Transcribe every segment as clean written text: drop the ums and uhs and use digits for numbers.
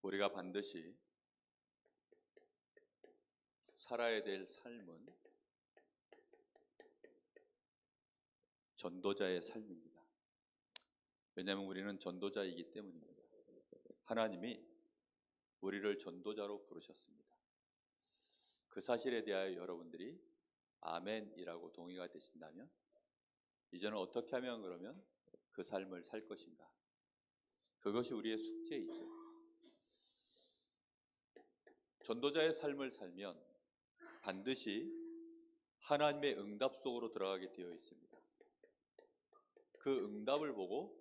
우리가 반드시 살아야 될 삶은 전도자의 삶입니다. 왜냐하면 우리는 전도자이기 때문입니다. 하나님이 우리를 전도자로 부르셨습니다. 그 사실에 대하여 여러분들이 아멘이라고 동의가 되신다면 이제는 어떻게 하면 그러면 그 삶을 살 것인가? 그것이 우리의 숙제이죠. 전도자의 삶을 살면 반드시 하나님의 응답 속으로 들어가게 되어 있습니다. 그 응답을 보고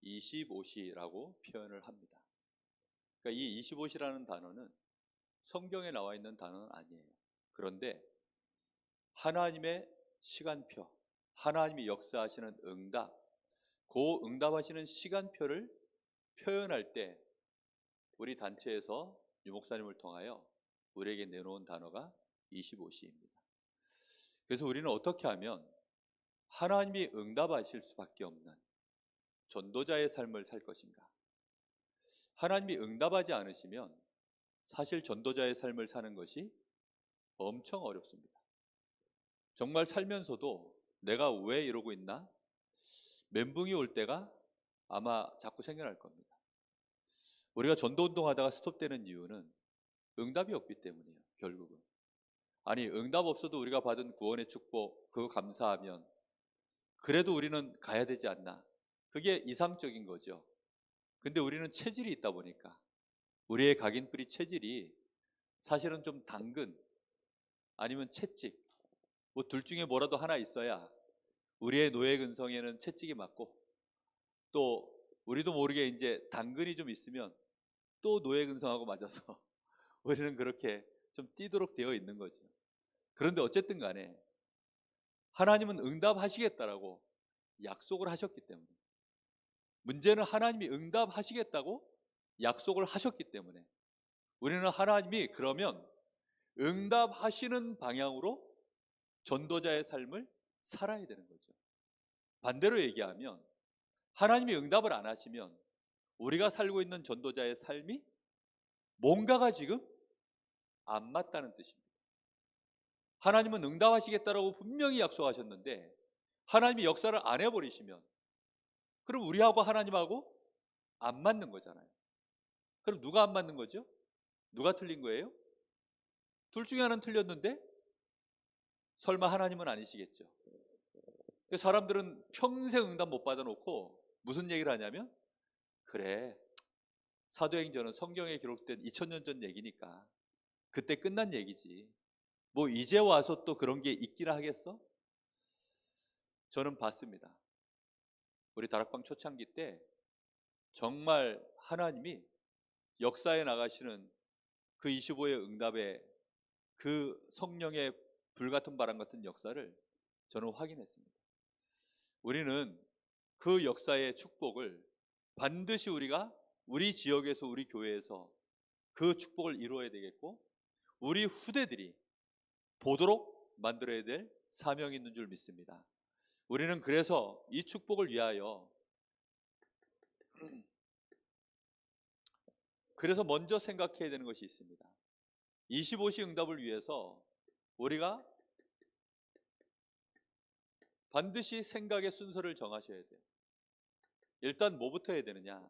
25시라고 표현을 합니다. 그러니까 이 25시라는 단어는 성경에 나와 있는 단어는 아니에요. 그런데 하나님의 시간표, 하나님이 역사하시는 응답, 그 응답하시는 시간표를 표현할 때 우리 단체에서 유 목사님을 통하여 우리에게 내놓은 단어가 25시입니다. 그래서 우리는 어떻게 하면 하나님이 응답하실 수밖에 없는 전도자의 삶을 살 것인가? 하나님이 응답하지 않으시면 사실 전도자의 삶을 사는 것이 엄청 어렵습니다. 정말 살면서도 내가 왜 이러고 있나? 멘붕이 올 때가 아마 자꾸 생겨날 겁니다. 우리가 전도운동 하다가 스톱되는 이유는 응답이 없기 때문이에요. 결국은. 아니, 응답 없어도 우리가 받은 구원의 축복 그거 감사하면 그래도 우리는 가야 되지 않나? 그게 이상적인 거죠. 근데 우리는 체질이 있다 보니까 우리의 각인뿌리 체질이 사실은 좀 당근 아니면 채찍 뭐 둘 중에 뭐라도 하나 있어야 우리의 노예 근성에는 채찍이 맞고 또 우리도 모르게 이제 당근이 좀 있으면 또 노예 근성하고 맞아서 우리는 그렇게 좀 뛰도록 되어 있는 거죠. 그런데 어쨌든 간에 하나님은 응답하시겠다라고 약속을 하셨기 때문에 문제는 하나님이 응답하시겠다고 약속을 하셨기 때문에 우리는 하나님이 그러면 응답하시는 방향으로 전도자의 삶을 살아야 되는 거죠. 반대로 얘기하면 하나님이 응답을 안 하시면 우리가 살고 있는 전도자의 삶이 뭔가가 지금 안 맞다는 뜻입니다. 하나님은 응답하시겠다라고 분명히 약속하셨는데 하나님이 역사를 안 해버리시면 그럼 우리하고 하나님하고 안 맞는 거잖아요. 그럼 누가 안 맞는 거죠? 누가 틀린 거예요? 둘 중에 하나는 틀렸는데 설마 하나님은 아니시겠죠. 사람들은 평생 응답 못 받아놓고 무슨 얘기를 하냐면 그래, 사도행전은 성경에 기록된 2000년 전 얘기니까 그때 끝난 얘기지 뭐 이제 와서 또 그런 게 있기라 하겠어? 저는 봤습니다. 우리 다락방 초창기 때 정말 하나님이 역사에 나가시는 그 25의 응답의 그 성령의 불같은 바람 같은 역사를 저는 확인했습니다. 우리는 그 역사의 축복을 반드시 우리가 우리 지역에서 우리 교회에서 그 축복을 이루어야 되겠고 우리 후대들이 보도록 만들어야 될 사명이 있는 줄 믿습니다. 우리는 그래서 이 축복을 위하여 그래서 먼저 생각해야 되는 것이 있습니다. 25시 응답을 위해서 우리가 반드시 생각의 순서를 정하셔야 돼요. 일단 뭐부터 해야 되느냐?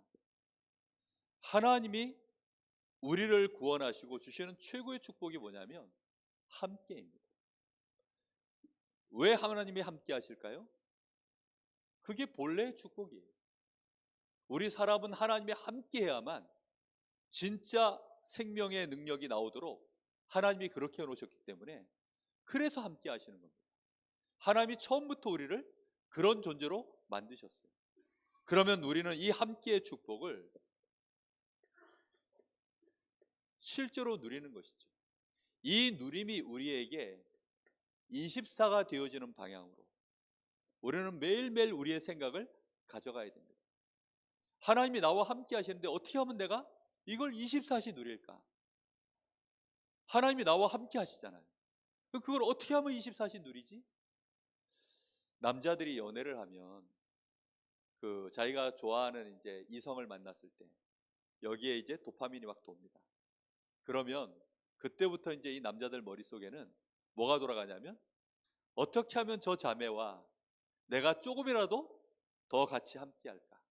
하나님이 우리를 구원하시고 주시는 최고의 축복이 뭐냐면 함께입니다. 왜 하나님이 함께 하실까요? 그게 본래의 축복이에요. 우리 사람은 하나님이 함께 해야만 진짜 생명의 능력이 나오도록 하나님이 그렇게 해놓으셨기 때문에 그래서 함께 하시는 겁니다. 하나님이 처음부터 우리를 그런 존재로 만드셨어요. 그러면 우리는 이 함께의 축복을 실제로 누리는 것이죠. 이 누림이 우리에게 24가 되어지는 방향으로 우리는 매일매일 우리의 생각을 가져가야 됩니다. 하나님이 나와 함께 하시는데 어떻게 하면 내가 이걸 24시 누릴까? 하나님이 나와 함께 하시잖아요. 그걸 어떻게 하면 24시 누리지? 남자들이 연애를 하면 그 자기가 좋아하는 이제 이성을 만났을 때 여기에 이제 도파민이 막 돕니다. 그러면 그때부터 이제 이 남자들 머릿속에는 뭐가 돌아가냐면, 어떻게 하면 저 자매와 내가 조금이라도 더 같이 함께 할까?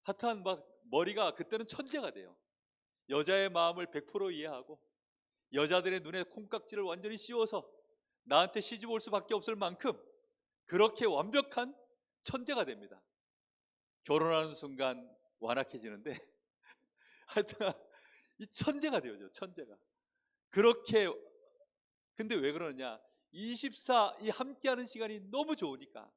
하여튼 막 머리가 그때는 천재가 돼요. 여자의 마음을 100% 이해하고 여자들의 눈에 콩깍지를 완전히 씌워서 나한테 시집 올 수밖에 없을 만큼 그렇게 완벽한 천재가 됩니다. 결혼하는 순간 완악해지는데 하여튼 이 천재가 되어죠. 천재가. 그렇게. 근데 왜 그러느냐, 24 이 함께하는 시간이 너무 좋으니까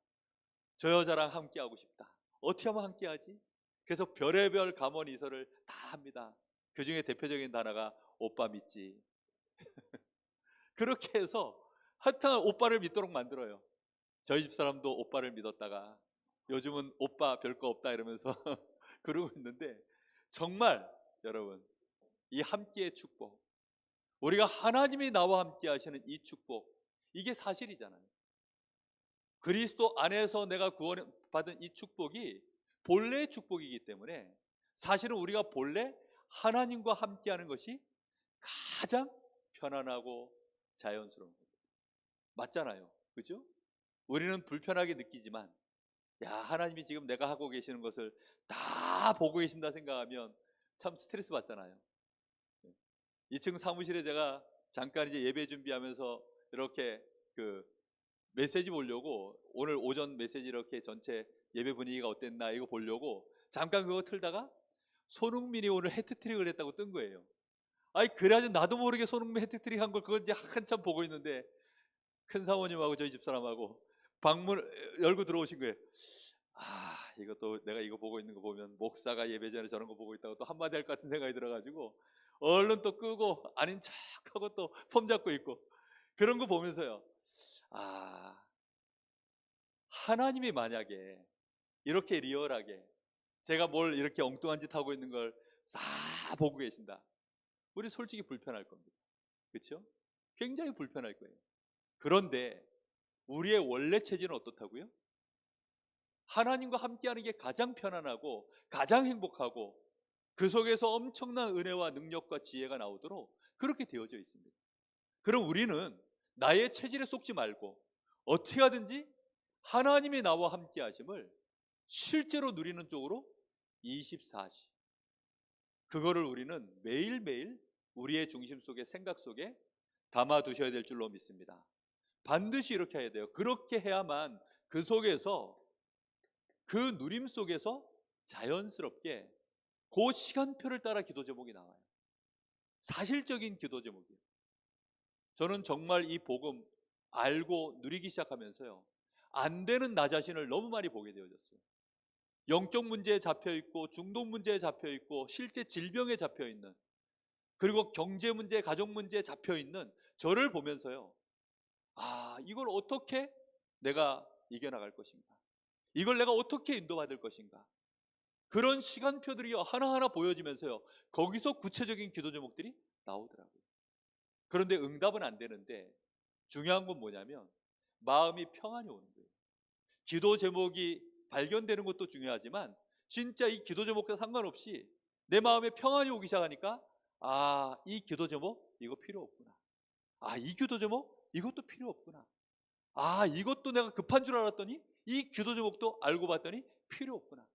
저 여자랑 함께하고 싶다. 어떻게 하면 함께하지? 그래서 별의별 감언 이설을 다 합니다. 그 중에 대표적인 단어가 오빠 믿지. 그렇게 해서 하여튼 오빠를 믿도록 만들어요. 저희 집 사람도 오빠를 믿었다가 요즘은 오빠 별거 없다 이러면서 그러고 있는데, 정말 여러분, 이 함께의 축복, 우리가 하나님이 나와 함께 하시는 이 축복, 이게 사실이잖아요. 그리스도 안에서 내가 구원받은 이 축복이 본래의 축복이기 때문에 사실은 우리가 본래 하나님과 함께하는 것이 가장 편안하고 자연스러운 거예요. 맞잖아요. 그죠? 우리는 불편하게 느끼지만, 야, 하나님이 지금 내가 하고 계시는 것을 다 보고 계신다 생각하면 참 스트레스 받잖아요. 2층 사무실에 제가 잠깐 이제 예배 준비하면서 이렇게 그 메시지 보려고, 오늘 오전 메시지 이렇게 전체 예배 분위기가 어땠나 이거 보려고 잠깐 그거 틀다가 손흥민이 오늘 해트트릭을 했다고 뜬 거예요. 아니, 그래야지 나도 모르게 손흥민 해트트릭 한 걸 그걸 이제 한참 보고 있는데, 큰 사모님하고 저희 집사람하고 방문 열고 들어오신 거예요. 아, 이것도 내가 이거 보고 있는 거 보면 목사가 예배 전에 저런 거 보고 있다고 또 한마디 할 것 같은 생각이 들어가지고 얼른 또 끄고 아닌 척하고 또 폼 잡고 있고, 그런 거 보면서요, 아, 하나님이 만약에 이렇게 리얼하게 제가 뭘 이렇게 엉뚱한 짓 하고 있는 걸 싹 보고 계신다, 우리 솔직히 불편할 겁니다. 그렇죠? 굉장히 불편할 거예요. 그런데 우리의 원래 체질은 어떻다고요? 하나님과 함께하는 게 가장 편안하고 가장 행복하고 그 속에서 엄청난 은혜와 능력과 지혜가 나오도록 그렇게 되어져 있습니다. 그럼 우리는 나의 체질에 속지 말고 어떻게 하든지 하나님이 나와 함께 하심을 실제로 누리는 쪽으로 24시, 그거를 우리는 매일매일 우리의 중심 속에, 생각 속에 담아 두셔야 될 줄로 믿습니다. 반드시 이렇게 해야 돼요. 그렇게 해야만 그 속에서, 그 누림 속에서 자연스럽게 그 시간표를 따라 기도 제목이 나와요. 사실적인 기도 제목이에요. 저는 정말 이 복음 알고 누리기 시작하면서요, 안 되는 나 자신을 너무 많이 보게 되어졌어요. 영적 문제에 잡혀있고 중독 문제에 잡혀있고 실제 질병에 잡혀있는, 그리고 경제 문제, 가족 문제에 잡혀있는 저를 보면서요, 아, 이걸 어떻게 내가 이겨나갈 것인가, 이걸 내가 어떻게 인도받을 것인가, 그런 시간표들이 하나하나 보여지면서요, 거기서 구체적인 기도 제목들이 나오더라고요. 그런데 응답은 안 되는데 중요한 건 뭐냐면 마음이 평안이 오는 거예요. 기도 제목이 발견되는 것도 중요하지만 진짜 이 기도 제목과 상관없이 내 마음에 평안이 오기 시작하니까, 아, 이 기도 제목 이거 필요 없구나, 아, 이 기도 제목 이것도 필요 없구나, 아, 이것도 내가 급한 줄 알았더니 이 기도 제목도 알고 봤더니 필요 없구나.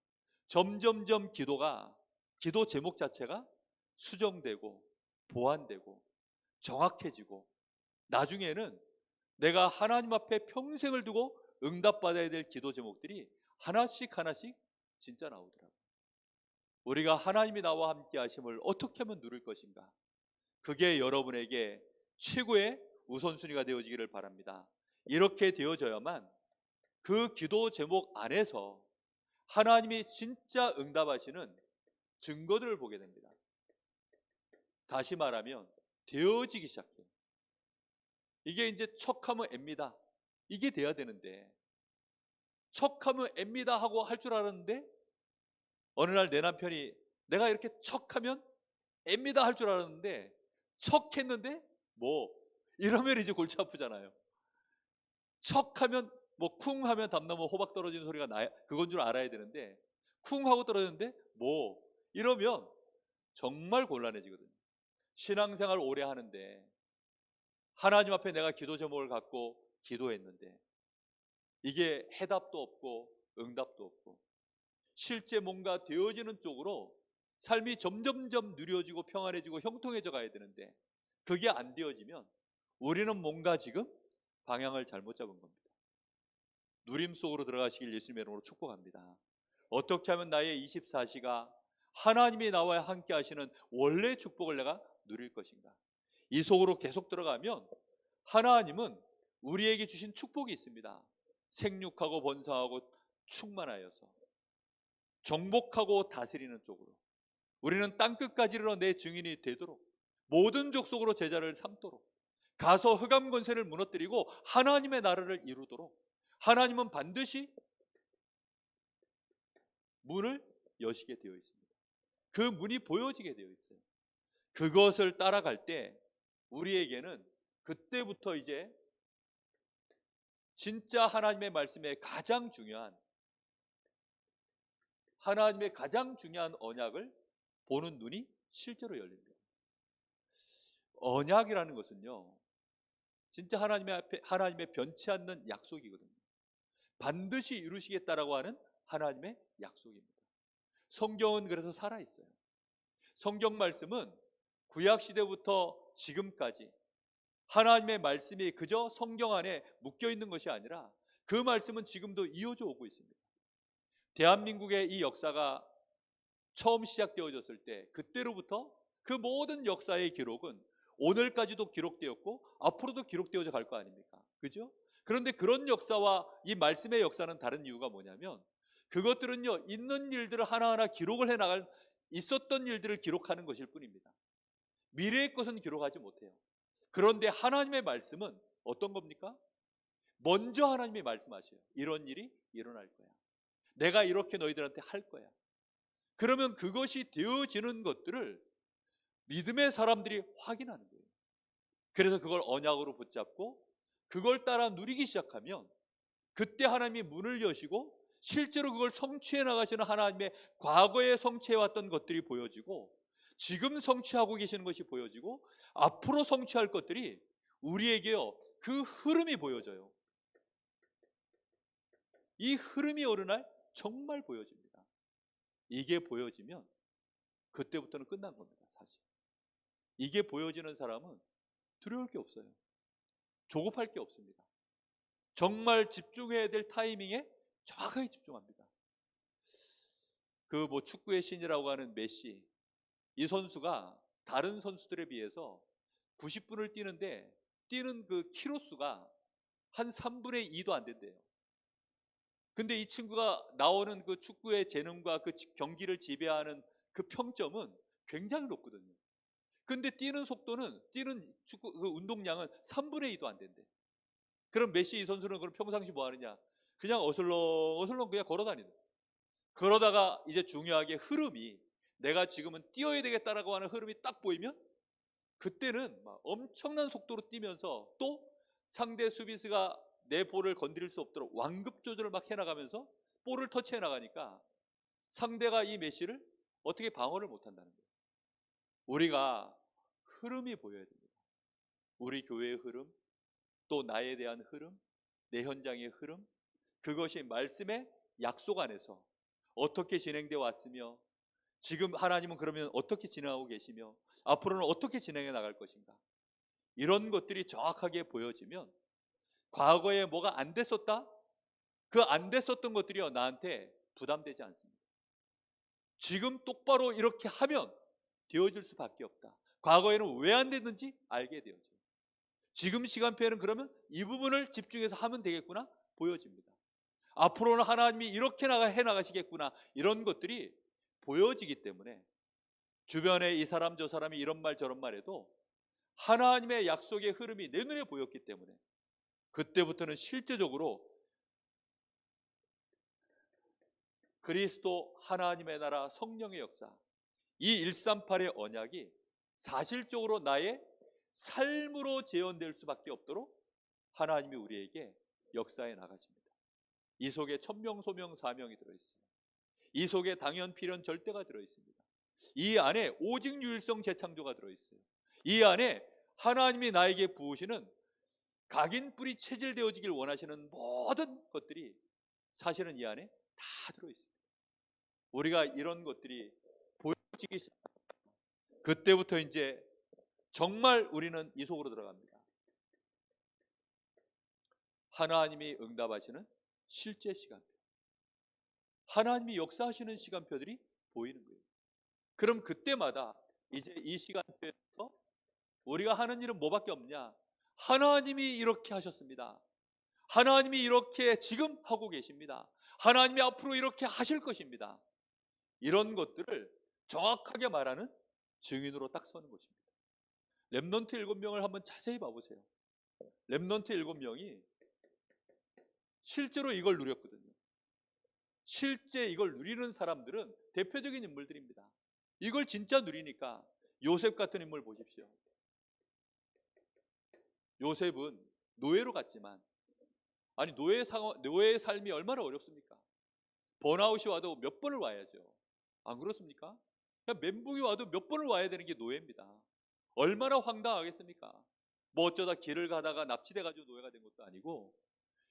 점점점 기도 제목 자체가 수정되고 보완되고 정확해지고, 나중에는 내가 하나님 앞에 평생을 두고 응답받아야 될 기도 제목들이 하나씩 하나씩 진짜 나오더라고요. 우리가 하나님이 나와 함께 하심을 어떻게 하면 누릴 것인가, 그게 여러분에게 최고의 우선순위가 되어지기를 바랍니다. 이렇게 되어져야만 그 기도 제목 안에서 하나님이 진짜 응답하시는 증거들을 보게 됩니다. 다시 말하면 되어지기 시작해요. 이게 이제 척하면 앱니다, 이게 돼야 되는데, 척하면 앱니다 하고 할 줄 알았는데 어느 날 내 남편이 내가 이렇게 척하면 앱니다 할 줄 알았는데 척했는데 뭐 이러면 이제 골치 아프잖아요. 척하면 뭐 쿵 하면 담나무 호박 떨어지는 소리가 나야 그건 줄 알아야 되는데, 쿵 하고 떨어졌는데 뭐 이러면 정말 곤란해지거든요. 신앙생활 오래 하는데 하나님 앞에 내가 기도 제목을 갖고 기도했는데 이게 해답도 없고 응답도 없고 실제 뭔가 되어지는 쪽으로 삶이 점점점 누려지고 평안해지고 형통해져 가야 되는데 그게 안 되어지면 우리는 뭔가 지금 방향을 잘못 잡은 겁니다. 누림 속으로 들어가시길 예수님의 이름으로 축복합니다. 어떻게 하면 나의 24시가 하나님이 나와 함께 하시는 원래 축복을 내가 누릴 것인가? 이 속으로 계속 들어가면 하나님은 우리에게 주신 축복이 있습니다. 생육하고 번성하고 충만하여서 정복하고 다스리는 쪽으로 우리는 땅끝까지 이르러 내 증인이 되도록 모든 족속으로 제자를 삼도록 가서 흑암 권세를 무너뜨리고 하나님의 나라를 이루도록 하나님은 반드시 문을 여시게 되어 있습니다. 그 문이 보여지게 되어 있어요. 그것을 따라갈 때 우리에게는 그때부터 이제 진짜 하나님의 말씀에 가장 중요한 하나님의 가장 중요한 언약을 보는 눈이 실제로 열립니다. 언약이라는 것은요, 진짜 하나님의 변치 않는 약속이거든요. 반드시 이루시겠다라고 하는 하나님의 약속입니다. 성경은 그래서 살아있어요. 성경 말씀은 구약시대부터 지금까지 하나님의 말씀이 그저 성경 안에 묶여있는 것이 아니라 그 말씀은 지금도 이어져 오고 있습니다. 대한민국의 이 역사가 처음 시작되어졌을 때 그때로부터 그 모든 역사의 기록은 오늘까지도 기록되었고 앞으로도 기록되어져 갈 거 아닙니까? 그죠? 그런데 그런 역사와 이 말씀의 역사는 다른 이유가 뭐냐면 그것들은요, 있는 일들을 하나하나 기록을 해나갈 있었던 일들을 기록하는 것일 뿐입니다. 미래의 것은 기록하지 못해요. 그런데 하나님의 말씀은 어떤 겁니까? 먼저 하나님이 말씀하셔요. 이런 일이 일어날 거야. 내가 이렇게 너희들한테 할 거야. 그러면 그것이 되어지는 것들을 믿음의 사람들이 확인하는 거예요. 그래서 그걸 언약으로 붙잡고 그걸 따라 누리기 시작하면 그때 하나님이 문을 여시고 실제로 그걸 성취해 나가시는 하나님의 과거에 성취해왔던 것들이 보여지고 지금 성취하고 계시는 것이 보여지고 앞으로 성취할 것들이 우리에게요, 그 흐름이 보여져요. 이 흐름이 어느 날 정말 보여집니다. 이게 보여지면 그때부터는 끝난 겁니다. 사실 이게 보여지는 사람은 두려울 게 없어요. 조급할 게 없습니다. 정말 집중해야 될 타이밍에 정확하게 집중합니다. 그 축구의 신이라고 하는 메시, 이 선수가 다른 선수들에 비해서 90분을 뛰는데 뛰는 그 키로수가 한 3분의 2도 안 된대요. 근데 이 친구가 나오는 그 축구의 재능과 그 경기를 지배하는 그 평점은 굉장히 높거든요. 근데 뛰는 속도는 뛰는 축구 그 운동량은 3분의 2도 안 된대. 그럼 메시 이 선수는 그럼 평상시 뭐 하느냐? 그냥 어슬렁어슬렁 그냥 걸어 다니는. 그러다가 이제 중요하게 흐름이 내가 지금은 뛰어야 되겠다라고 하는 흐름이 딱 보이면 그때는 막 엄청난 속도로 뛰면서 또 상대 수비수가 내 볼을 건드릴 수 없도록 완급 조절을 막 해나가면서 볼을 터치해 나가니까 상대가 이 메시를 어떻게 방어를 못한다는 거예요. 우리가 흐름이 보여야 됩니다. 우리 교회의 흐름, 또 나에 대한 흐름, 내 현장의 흐름, 그것이 말씀의 약속 안에서 어떻게 진행되어 왔으며 지금 하나님은 그러면 어떻게 진행하고 계시며 앞으로는 어떻게 진행해 나갈 것인가, 이런 것들이 정확하게 보여지면 과거에 뭐가 안 됐었다? 그 안 됐었던 것들이요, 나한테 부담되지 않습니다. 지금 똑바로 이렇게 하면 되어질 수밖에 없다. 과거에는 왜 안 됐는지 알게 되어져요. 지금 시간표에는 그러면 이 부분을 집중해서 하면 되겠구나 보여집니다. 앞으로는 하나님이 이렇게 해나가시겠구나, 이런 것들이 보여지기 때문에 주변에 이 사람 저 사람이 이런 말 저런 말 해도 하나님의 약속의 흐름이 내 눈에 보였기 때문에 그때부터는 실제적으로 그리스도 하나님의 나라 성령의 역사, 이 138의 언약이 사실적으로 나의 삶으로 재현될 수밖에 없도록 하나님이 우리에게 역사해 나가십니다. 이 속에 천명, 소명, 사명이 들어있어요. 이 속에 당연, 필연, 절대가 들어있습니다. 이 안에 오직 유일성 재창조가 들어있어요. 이 안에 하나님이 나에게 부으시는 각인 뿌리 체질되어지길 원하시는 모든 것들이 사실은 이 안에 다 들어있습니다. 우리가 이런 것들이 보여지기 시작, 그때부터 이제 정말 우리는 이 속으로 들어갑니다. 하나님이 응답하시는 실제 시간표, 하나님이 역사하시는 시간표들이 보이는 거예요. 그럼 그때마다 이제 이 시간표에서 우리가 하는 일은 뭐밖에 없냐? 하나님이 이렇게 하셨습니다. 하나님이 이렇게 지금 하고 계십니다. 하나님이 앞으로 이렇게 하실 것입니다. 이런 것들을 정확하게 말하는 증인으로 딱 서는 것입니다. 렘넌트 7명을 한번 자세히 봐보세요. 렘넌트 7명이 실제로 이걸 누렸거든요. 실제 이걸 누리는 사람들은 대표적인 인물들입니다. 이걸 진짜 누리니까 요셉 같은 인물 보십시오. 요셉은 노예로 갔지만, 아니 노예의 삶이 얼마나 어렵습니까? 번아웃이 와도 몇 번을 와야죠. 안 그렇습니까? 그냥 멘붕이 와도 몇 번을 와야 되는 게 노예입니다. 얼마나 황당하겠습니까? 뭐 어쩌다 길을 가다가 납치돼가지고 노예가 된 것도 아니고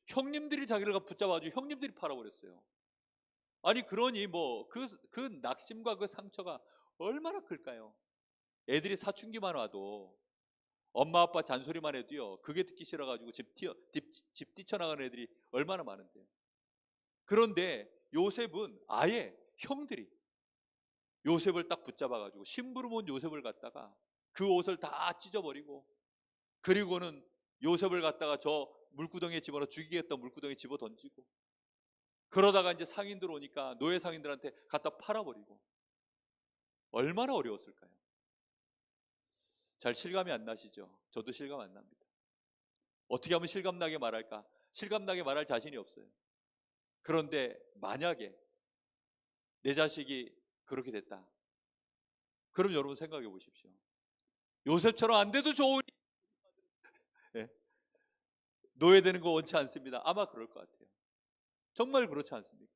형님들이 자기를 붙잡아가지고 형님들이 팔아버렸어요. 아니 그러니 뭐 그 낙심과 그 상처가 얼마나 클까요? 애들이 사춘기만 와도 엄마 아빠 잔소리만 해도요, 그게 듣기 싫어가지고 집 뛰쳐나가는 애들이 얼마나 많은데요. 그런데 요셉은 아예 형들이 요셉을 딱 붙잡아가지고 심부름 온 요셉을 갖다가 그 옷을 다 찢어버리고, 그리고는 요셉을 갖다가 저 물구덩이에 집어넣어 죽이겠다 물구덩이에 집어 던지고, 그러다가 이제 상인들 오니까 노예 상인들한테 갖다 팔아버리고, 얼마나 어려웠을까요? 잘 실감이 안 나시죠? 저도 실감 안 납니다. 어떻게 하면 실감나게 말할까? 실감나게 말할 자신이 없어요. 그런데 만약에 내 자식이 그렇게 됐다, 그럼 여러분 생각해 보십시오. 요셉처럼 안 돼도 좋으니 네. 노예되는 거 원치 않습니다. 아마 그럴 것 같아요. 정말 그렇지 않습니까?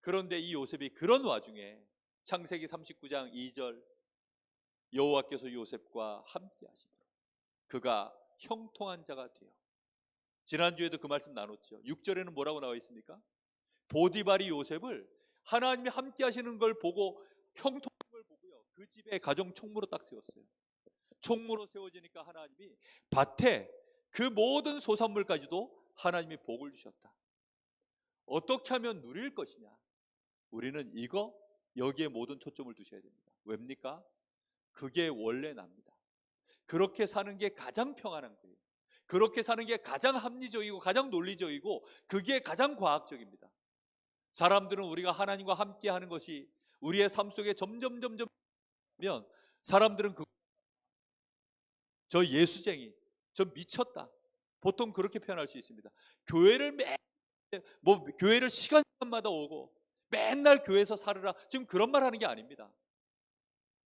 그런데 이 요셉이 그런 와중에 창세기 39장 2절 여호와께서 요셉과 함께 하심으로 그가 형통한 자가 되어, 지난주에도 그 말씀 나눴죠. 6절에는 뭐라고 나와 있습니까? 보디발이 요셉을 하나님이 함께 하시는 걸 보고 형통한 걸 보고요, 그 집에 가정 총무로 딱 세웠어요. 총무로 세워지니까 하나님이 밭에 그 모든 소산물까지도 하나님이 복을 주셨다. 어떻게 하면 누릴 것이냐? 우리는 여기에 모든 초점을 두셔야 됩니다. 왜입니까? 그게 원래 납니다. 그렇게 사는 게 가장 평안한 거예요. 그렇게 사는 게 가장 합리적이고 가장 논리적이고 그게 가장 과학적입니다. 사람들은 우리가 하나님과 함께 하는 것이 우리의 삶 속에 점점 면 사람들은 저 예수쟁이, 저 미쳤다, 보통 그렇게 표현할 수 있습니다. 교회를 시간마다 오고 맨날 교회에서 살으라, 지금 그런 말 하는 게 아닙니다.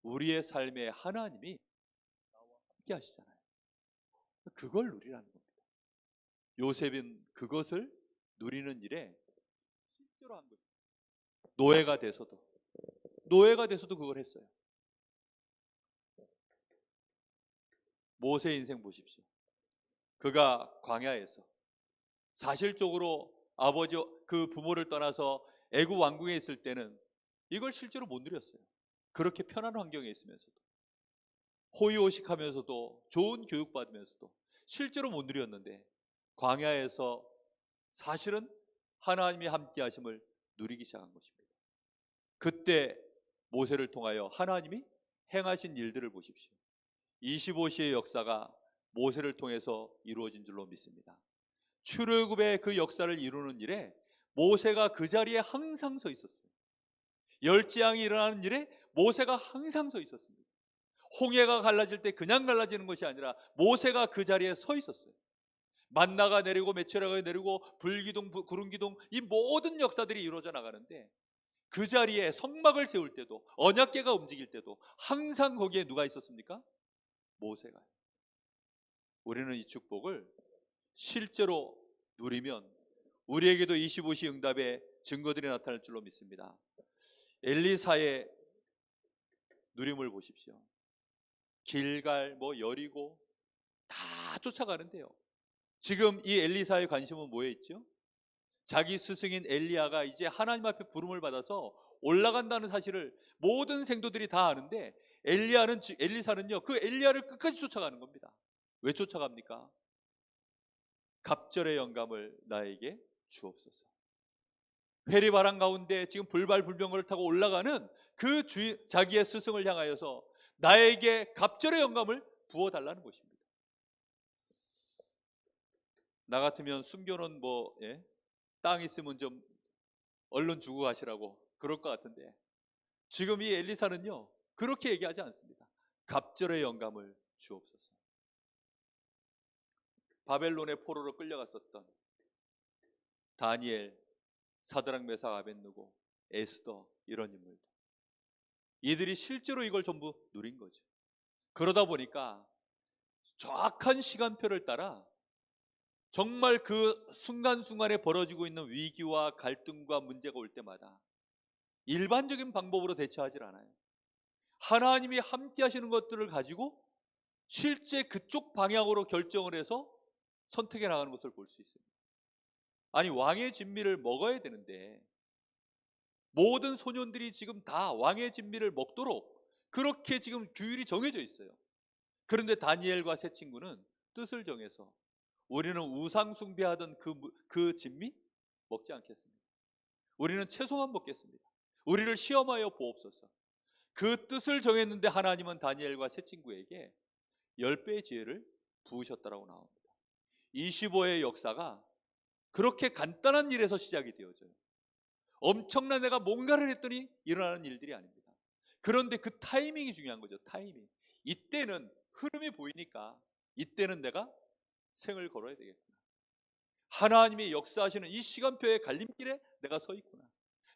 우리의 삶에 하나님이 나와 함께 하시잖아요. 그걸 누리라는 겁니다. 요셉은 그것을 누리는 일에 실제로 한 거예요. 노예가 돼서도 그걸 했어요. 모세 인생 보십시오. 그가 광야에서 사실적으로 아버지 그 부모를 떠나서 애굽 왕궁에 있을 때는 이걸 실제로 못 누렸어요. 그렇게 편한 환경에 있으면서도, 호의호식하면서도, 좋은 교육 받으면서도 실제로 못 누렸는데 광야에서 사실은 하나님이 함께 하심을 누리기 시작한 것입니다. 그때 모세를 통하여 하나님이 행하신 일들을 보십시오. 25시의 역사가 모세를 통해서 이루어진 줄로 믿습니다. 출애굽의 그 역사를 이루는 일에 모세가 그 자리에 항상 서 있었어요. 열재앙이 일어나는 일에 모세가 항상 서 있었습니다. 홍해가 갈라질 때 그냥 갈라지는 것이 아니라 모세가 그 자리에 서 있었어요. 만나가 내리고 메추라가 내리고 불기둥 구름기둥, 이 모든 역사들이 이루어져 나가는데 그 자리에 성막을 세울 때도, 언약궤가 움직일 때도 항상 거기에 누가 있었습니까? 모세가. 우리는 이 축복을 실제로 누리면 우리에게도 25시 응답의 증거들이 나타날 줄로 믿습니다. 엘리사의 누림을 보십시오. 길갈, 여리고 다 쫓아가는데요. 지금 이 엘리사의 관심은 뭐에 있죠? 자기 스승인 엘리야가 이제 하나님 앞에 부름을 받아서 올라간다는 사실을 모든 생도들이 다 아는데 엘리사는요 그 엘리야를 끝까지 쫓아가는 겁니다. 왜 쫓아갑니까? 갑절의 영감을 나에게 주옵소서. 회리바람 가운데 지금 불발불병거를 타고 올라가는 그 자기의 스승을 향하여서 나에게 갑절의 영감을 부어달라는 것입니다. 나 같으면 숨겨놓은 땅 있으면 좀 얼른 주고 가시라고 그럴 것 같은데, 지금 이 엘리사는요 그렇게 얘기하지 않습니다. 갑절의 영감을 주옵소서. 바벨론의 포로로 끌려갔었던 다니엘, 사드락, 메삭, 아벳느고, 에스더, 이런 인물들, 이들이 실제로 이걸 전부 누린 거죠. 그러다 보니까 정확한 시간표를 따라 정말 그 순간순간에 벌어지고 있는 위기와 갈등과 문제가 올 때마다 일반적인 방법으로 대처하지 않아요. 하나님이 함께 하시는 것들을 가지고 실제 그쪽 방향으로 결정을 해서 선택해 나가는 것을 볼 수 있습니다. 아니, 왕의 진미를 먹어야 되는데 모든 소년들이 지금 다 왕의 진미를 먹도록 그렇게 지금 규율이 정해져 있어요. 그런데 다니엘과 세 친구는 뜻을 정해서 우리는 우상 숭배하던 그 진미 먹지 않겠습니다. 우리는 채소만 먹겠습니다. 우리를 시험하여 보옵소서. 그 뜻을 정했는데 하나님은 다니엘과 세 친구에게 10배의 지혜를 부으셨다라고 나옵니다. 25의 역사가 그렇게 간단한 일에서 시작이 되어져요. 엄청난 내가 뭔가를 했더니 일어나는 일들이 아닙니다. 그런데 그 타이밍이 중요한 거죠. 타이밍. 이때는 흐름이 보이니까 이때는 내가 생을 걸어야 되겠구나. 하나님이 역사하시는 이 시간표의 갈림길에 내가 서 있구나.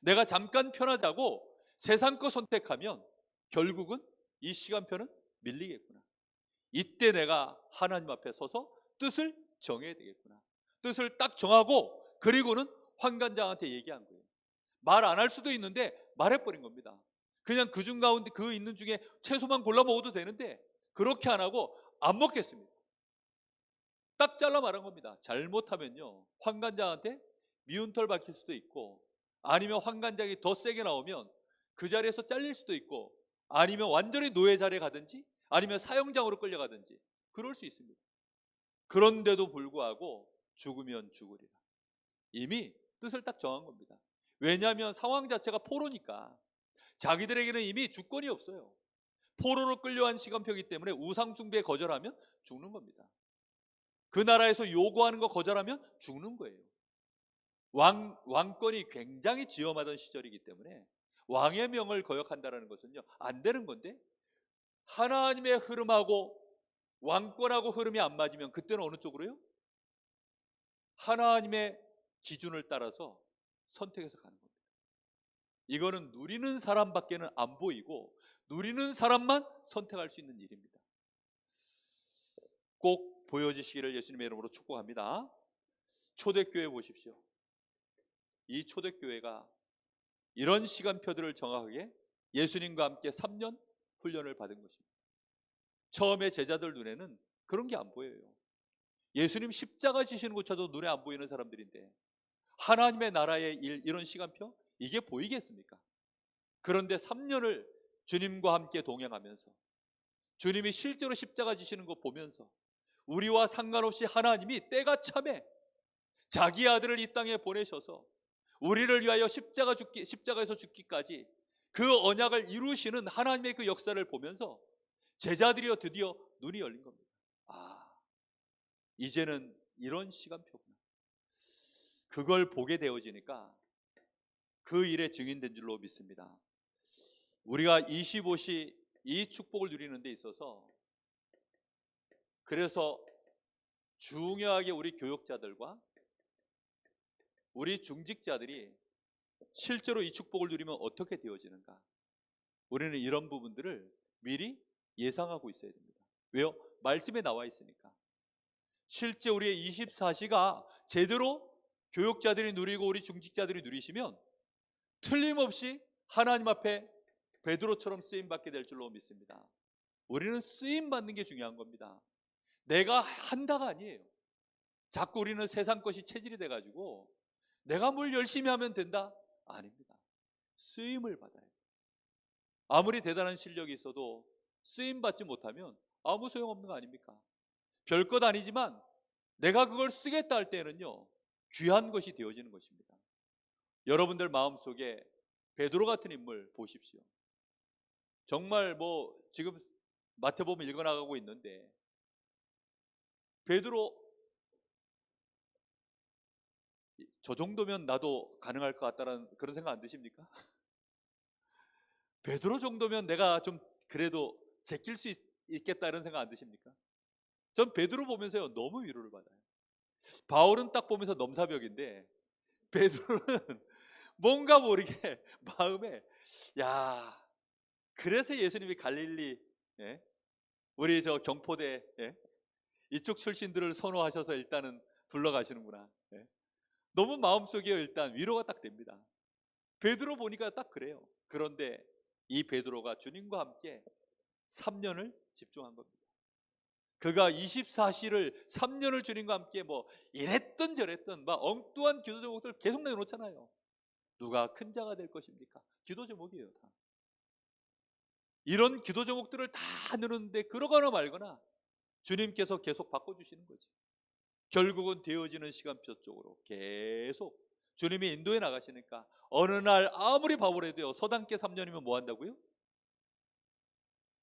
내가 잠깐 편하자고 세상 거 선택하면 결국은 이 시간표는 밀리겠구나. 이때 내가 하나님 앞에 서서 뜻을 정해야 되겠구나. 뜻을 딱 정하고 그리고는 환관장한테 얘기한 거예요. 말 안 할 수도 있는데 말해버린 겁니다. 그냥 그중 가운데 그 있는 중에 채소만 골라 먹어도 되는데 그렇게 안 하고 안 먹겠습니다. 딱 잘라 말한 겁니다. 잘못하면요 환관장한테 미운 털 박힐 수도 있고, 아니면 환관장이 더 세게 나오면 그 자리에서 잘릴 수도 있고, 아니면 완전히 노예 자리에 가든지 아니면 사형장으로 끌려가든지 그럴 수 있습니다. 그런데도 불구하고 죽으면 죽으리라. 이미 뜻을 딱 정한 겁니다. 왜냐하면 상황 자체가 포로니까 자기들에게는 이미 주권이 없어요. 포로로 끌려간 시간표이기 때문에 우상숭배 거절하면 죽는 겁니다. 그 나라에서 요구하는 거 거절하면 죽는 거예요. 왕권이 굉장히 지엄하던 시절이기 때문에 왕의 명을 거역한다는 것은요 안 되는 건데, 하나님의 흐름하고 왕권하고 흐름이 안 맞으면 그때는 어느 쪽으로요? 하나님의 기준을 따라서 선택해서 가는 겁니다. 이거는 누리는 사람밖에는 안 보이고 누리는 사람만 선택할 수 있는 일입니다. 꼭 보여지시기를 예수님의 이름으로 축복합니다. 초대교회 보십시오. 이 초대교회가 이런 시간표들을 정확하게 예수님과 함께 3년 훈련을 받은 것입니다. 처음에 제자들 눈에는 그런 게 안 보여요. 예수님 십자가 지시는 것조차도 눈에 안 보이는 사람들인데 하나님의 나라의 일, 이런 시간표? 이게 보이겠습니까? 그런데 3년을 주님과 함께 동행하면서 주님이 실제로 십자가 지시는 거 보면서 우리와 상관없이 하나님이 때가 참에 자기 아들을 이 땅에 보내셔서 우리를 위하여 십자가에서 죽기까지 그 언약을 이루시는 하나님의 그 역사를 보면서 제자들이여 드디어 눈이 열린 겁니다. 이제는 이런 시간표구나. 그걸 보게 되어지니까 그 일에 증인된 줄로 믿습니다. 우리가 25시 이 축복을 누리는 데 있어서 그래서 중요하게 우리 교역자들과 우리 중직자들이 실제로 이 축복을 누리면 어떻게 되어지는가, 우리는 이런 부분들을 미리 예상하고 있어야 됩니다. 왜요? 말씀에 나와 있으니까. 실제 우리의 24시가 제대로 교역자들이 누리고 우리 중직자들이 누리시면 틀림없이 하나님 앞에 베드로처럼 쓰임 받게 될 줄로 믿습니다. 우리는 쓰임 받는 게 중요한 겁니다. 내가 한다가 아니에요. 자꾸 우리는 세상 것이 체질이 돼가지고 내가 뭘 열심히 하면 된다? 아닙니다. 쓰임을 받아야 돼요. 아무리 대단한 실력이 있어도 쓰임 받지 못하면 아무 소용없는 거 아닙니까? 별것 아니지만 내가 그걸 쓰겠다 할 때는요, 귀한 것이 되어지는 것입니다. 여러분들 마음속에 베드로 같은 인물 보십시오. 정말 지금 마태복음 읽어나가고 있는데 베드로 저 정도면 나도 가능할 것 같다는 그런 생각 안 드십니까? 베드로 정도면 내가 좀 그래도 제낄 수 있겠다 이런 생각 안 드십니까? 전 베드로 보면서요 너무 위로를 받아요. 바울은 딱 보면서 넘사벽인데 베드로는 뭔가 모르게 마음에 야, 그래서 예수님이 갈릴리, 예? 우리 저 경포대, 예? 이쪽 출신들을 선호하셔서 일단은 불러가시는구나. 예? 너무 마음속에 일단 위로가 딱 됩니다. 베드로 보니까 딱 그래요. 그런데 이 베드로가 주님과 함께 3년을 집중한 겁니다. 그가 24시를 3년을 주님과 함께 이랬던 저랬던 막 엉뚱한 기도 제목들 계속 내놓잖아요. 누가 큰 자가 될 것입니까? 기도 제목이에요. 다. 이런 기도 제목들을 다 내놓는데 그러거나 말거나 주님께서 계속 바꿔주시는 거죠. 결국은 되어지는 시간표 쪽으로 계속 주님이 인도해 나가시니까 어느 날 아무리 바보래도요 서당계 3년이면 뭐 한다고요?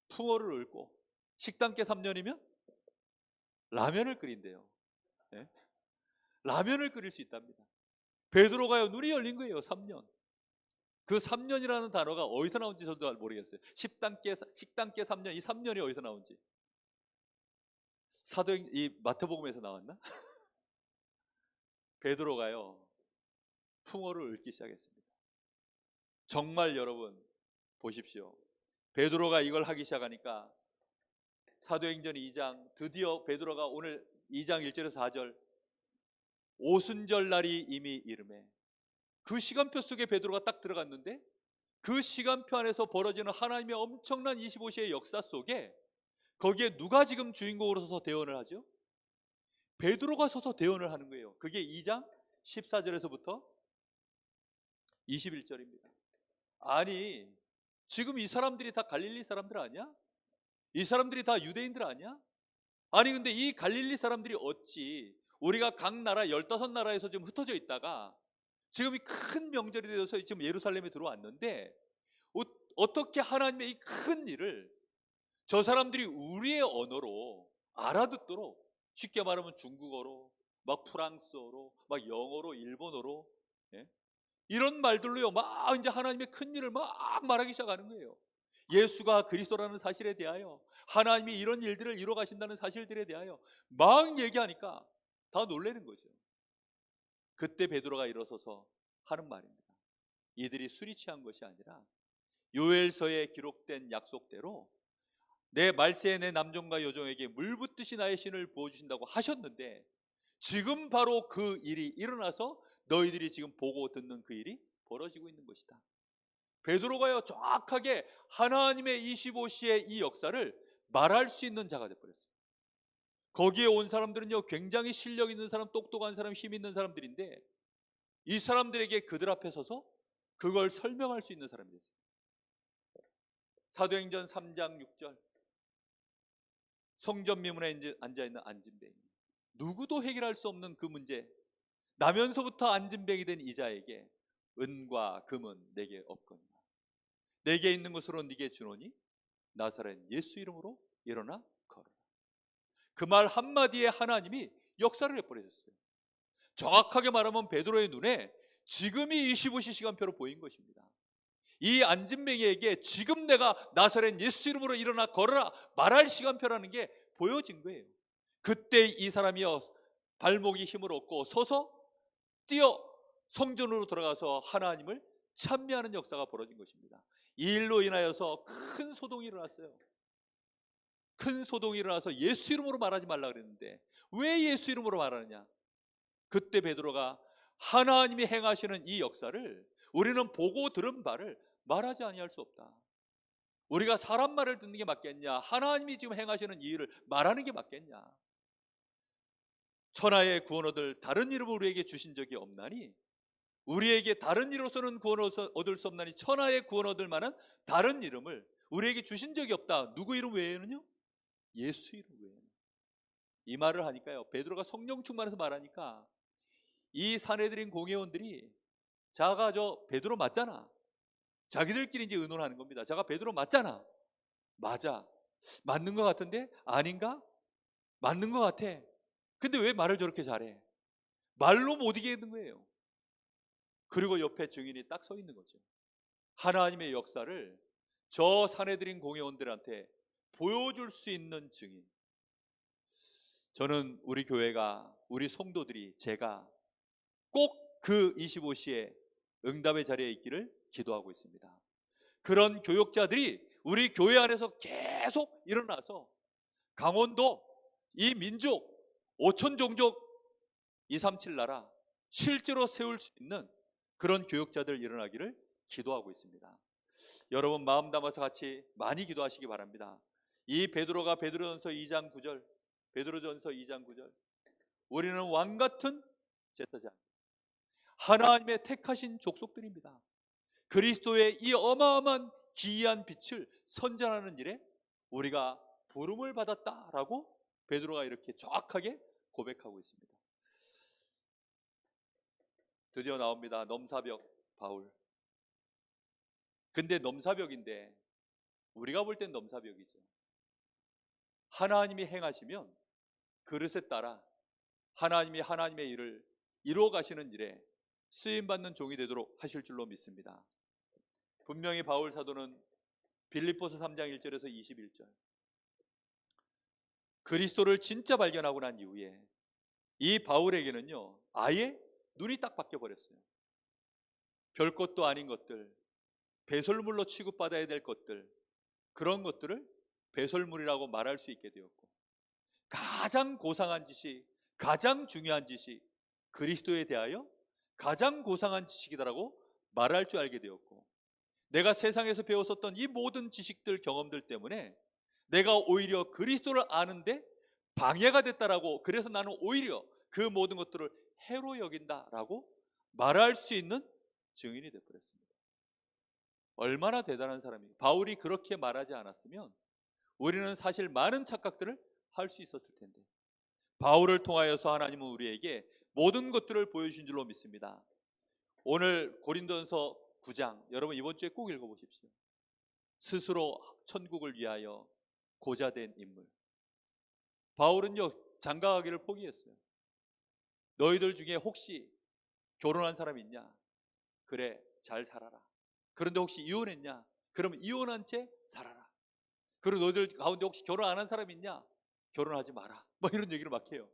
풍어를 읊고 식당계 3년이면 라면을 끓인대요. 네? 라면을 끓일 수 있답니다. 베드로가요 눈이 열린 거예요. 3년. 그 3년이라는 단어가 어디서 나온지 저도 잘 모르겠어요. 식당계 3년, 이 3년이 어디서 나온지. 이 마태복음에서 나왔나? 베드로가요 풍어를 읊기 시작했습니다. 정말 여러분 보십시오. 베드로가 이걸 하기 시작하니까 사도행전 2장 드디어 베드로가 오늘 2장 1절에서 4절 오순절 날이 이미 이르매 그 시간표 속에 베드로가 딱 들어갔는데 그 시간표 안에서 벌어지는 하나님의 엄청난 25시의 역사 속에 거기에 누가 지금 주인공으로 서서 대언을 하죠? 베드로가 서서 대언을 하는 거예요. 그게 2장 14절에서부터 21절입니다. 아니 지금 이 사람들이 다 갈릴리 사람들 아니야? 이 사람들이 다 유대인들 아니야? 아니 근데 이 갈릴리 사람들이 어찌 우리가 각 나라 15나라에서 지금 흩어져 있다가 지금 이 큰 명절이 되어서 지금 예루살렘에 들어왔는데 어떻게 하나님의 이 큰 일을 저 사람들이 우리의 언어로 알아듣도록 쉽게 말하면 중국어로 막 프랑스어로 막 영어로 일본어로 예? 이런 말들로요 막 이제 하나님의 큰 일을 막 말하기 시작하는 거예요. 예수가 그리스도라는 사실에 대하여 하나님이 이런 일들을 이루어 가신다는 사실들에 대하여 막 얘기하니까 다 놀라는 거죠. 그때 베드로가 일어서서 하는 말입니다. 이들이 술이 취한 것이 아니라 요엘서에 기록된 약속대로 내 말세에 내 남종과 여종에게 물 붓듯이 나의 신을 부어주신다고 하셨는데 지금 바로 그 일이 일어나서 너희들이 지금 보고 듣는 그 일이 벌어지고 있는 것이다. 베드로가요 정확하게 하나님의 25시의 이 역사를 말할 수 있는 자가 되어버렸어요. 거기에 온 사람들은요 굉장히 실력 있는 사람, 똑똑한 사람, 힘 있는 사람들인데 이 사람들에게 그들 앞에 서서 그걸 설명할 수 있는 사람이 됐어요. 사도행전 3장 6절 성전 미문에 앉아있는 안진뱅이, 누구도 해결할 수 없는 그 문제, 나면서부터 안진뱅이 된 이자에게 은과 금은 내게 없거니와 내게 있는 것으로 네게 주노니 나사렛 예수 이름으로 일어나 걸어라. 그 말 한마디에 하나님이 역사를 해버리셨어요. 정확하게 말하면 베드로의 눈에 지금이 25시 시간표로 보인 것입니다. 이 안진뱅이에게 지금 내가 나사렛 예수 이름으로 일어나 걸어라 말할 시간표라는 게 보여진 거예요. 그때 이 사람이요 발목이 힘을 얻고 서서 뛰어 성전으로 들어가서 하나님을 찬미하는 역사가 벌어진 것입니다. 이 일로 인하여서 큰 소동이 일어났어요. 큰 소동이 일어나서 예수 이름으로 말하지 말라 그랬는데 왜 예수 이름으로 말하느냐? 그때 베드로가 하나님이 행하시는 이 역사를 우리는 보고 들은 바를 말하지 아니할 수 없다. 우리가 사람 말을 듣는 게 맞겠냐? 하나님이 지금 행하시는 이 일을 말하는 게 맞겠냐? 천하의 구원 얻을 다른 이름을 우리에게 주신 적이 없나니 우리에게 다른 이로서는 구원 얻을 수 없나니 천하의 구원 얻을 만한 다른 이름을 우리에게 주신 적이 없다. 누구 이름 외에는요? 예수 이름 외에는. 이 말을 하니까요, 베드로가 성령 충만해서 말하니까 이 산헤드린 공회원들이 자가 저 베드로 맞잖아. 자기들끼리 이제 의논하는 겁니다. 자가 베드로 맞잖아. 맞아. 맞는 것 같은데? 아닌가? 맞는 것 같아. 근데 왜 말을 저렇게 잘해? 말로 못 이기는 거예요. 그리고 옆에 증인이 딱 서 있는 거죠. 하나님의 역사를 저 산헤드린 공회원들한테 보여줄 수 있는 증인. 저는 우리 교회가, 우리 성도들이, 제가 꼭 그 25시에 응답의 자리에 있기를 기도하고 있습니다. 그런 교역자들이 우리 교회 안에서 계속 일어나서 강원도, 이 민족, 5천 종족 237 나라 실제로 세울 수 있는 그런 교역자들 일어나기를 기도하고 있습니다. 여러분 마음 담아서 같이 많이 기도하시기 바랍니다. 이 베드로가 베드로전서 2장 9절, 베드로전서 2장 9절, 우리는 왕같은 제사장, 하나님의 택하신 족속들입니다. 그리스도의 이 어마어마한 기이한 빛을 선전하는 일에 우리가 부름을 받았다라고 베드로가 이렇게 정확하게 고백하고 있습니다. 드디어 나옵니다. 넘사벽 바울. 근데 넘사벽인데 우리가 볼 땐 넘사벽이죠. 하나님이 행하시면 그릇에 따라 하나님이 하나님의 일을 이루어 가시는 일에 쓰임받는 종이 되도록 하실 줄로 믿습니다. 분명히 바울 사도는 빌립보서 3장 1절에서 21절, 그리스도를 진짜 발견하고 난 이후에 이 바울에게는요 아예 눈이 딱 바뀌어 버렸어요. 별것도 아닌 것들, 배설물로 취급받아야 될 것들, 그런 것들을 배설물이라고 말할 수 있게 되었고, 가장 고상한 지식, 가장 중요한 지식, 그리스도에 대하여 가장 고상한 지식이다라고 말할 줄 알게 되었고, 내가 세상에서 배웠었던 이 모든 지식들, 경험들 때문에 내가 오히려 그리스도를 아는데 방해가 됐다라고, 그래서 나는 오히려 그 모든 것들을 해로 여긴다라고 말할 수 있는 증인이 되어버렸습니다. 얼마나 대단한 사람이에요. 바울이 그렇게 말하지 않았으면 우리는 사실 많은 착각들을 할 수 있었을 텐데, 바울을 통하여서 하나님은 우리에게 모든 것들을 보여주신 줄로 믿습니다. 오늘 고린도전서 9장, 여러분 이번 주에 꼭 읽어보십시오. 스스로 천국을 위하여 고자된 인물. 바울은요 장가가기를 포기했어요. 너희들 중에 혹시 결혼한 사람 있냐? 그래, 잘 살아라. 그런데 혹시 이혼했냐? 그러면 이혼한 채 살아라. 그리고 너희들 가운데 혹시 결혼 안 한 사람 있냐? 결혼하지 마라. 뭐 이런 얘기를 막 해요.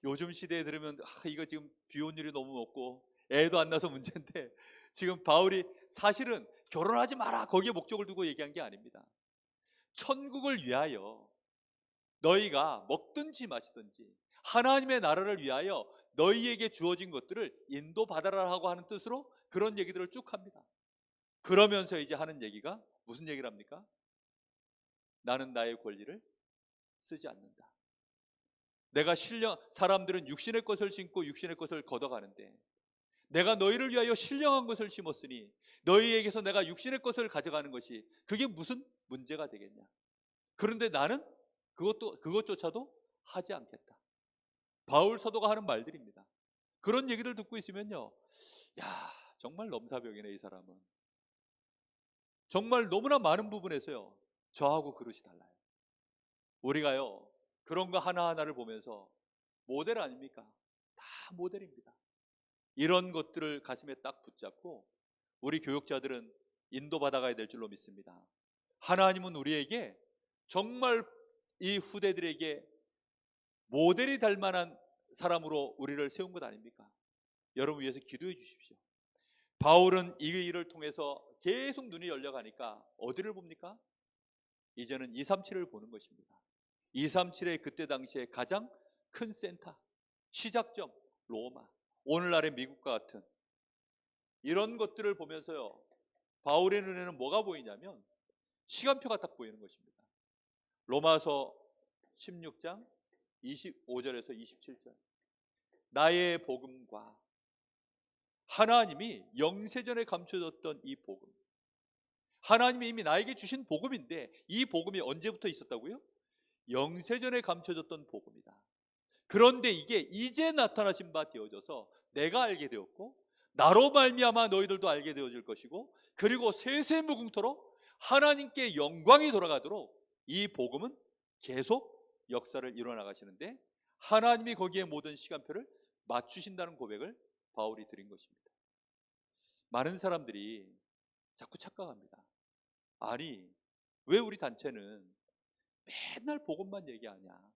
요즘 시대에 들으면 이거 지금 비혼율이 너무 높고 애도 안 나서 문제인데, 지금 바울이 사실은 결혼하지 마라 거기에 목적을 두고 얘기한 게 아닙니다. 천국을 위하여 너희가 먹든지 마시든지 하나님의 나라를 위하여 너희에게 주어진 것들을 인도받아라 하고 하는 뜻으로 그런 얘기들을 쭉 합니다. 그러면서 이제 하는 얘기가 무슨 얘기를 합니까? 나는 나의 권리를 쓰지 않는다. 내가 사람들은 육신의 것을 심고 육신의 것을 걷어가는데 내가 너희를 위하여 신령한 것을 심었으니 너희에게서 내가 육신의 것을 가져가는 것이 그게 무슨 문제가 되겠냐? 그런데 나는 그것조차도 하지 않겠다. 바울 사도가 하는 말들입니다. 그런 얘기를 듣고 있으면요, 야, 정말 넘사벽이네 이 사람은. 정말 너무나 많은 부분에서요 저하고 그릇이 달라요. 우리가요 그런 거 하나하나를 보면서 모델 아닙니까? 다 모델입니다. 이런 것들을 가슴에 딱 붙잡고 우리 교육자들은 인도받아가야 될 줄로 믿습니다. 하나님은 우리에게 정말 이 후대들에게 모델이 될 만한 사람으로 우리를 세운 것 아닙니까? 여러분 위해서 기도해 주십시오. 바울은 이 일을 통해서 계속 눈이 열려가니까 어디를 봅니까? 이제는 237을 보는 것입니다. 237의 그때 당시에 가장 큰 센터, 시작점 로마, 오늘날의 미국과 같은 이런 것들을 보면서요 바울의 눈에는 뭐가 보이냐면 시간표가 딱 보이는 것입니다. 로마서 16장 25절에서 27절. 나의 복음과 하나님이 영세전에 감춰졌던 이 복음, 하나님이 이미 나에게 주신 복음인데 이 복음이 언제부터 있었다고요? 영세전에 감춰졌던 복음이다. 그런데 이게 이제 나타나신 바 되어져서 내가 알게 되었고 나로 말미암아 너희들도 알게 되어질 것이고, 그리고 세세무궁토록 하나님께 영광이 돌아가도록 이 복음은 계속 역사를 이뤄나가시는데 하나님이 거기에 모든 시간표를 맞추신다는 고백을 바울이 드린 것입니다. 많은 사람들이 자꾸 착각합니다. 아니, 왜 우리 단체는 맨날 복음만 얘기하냐?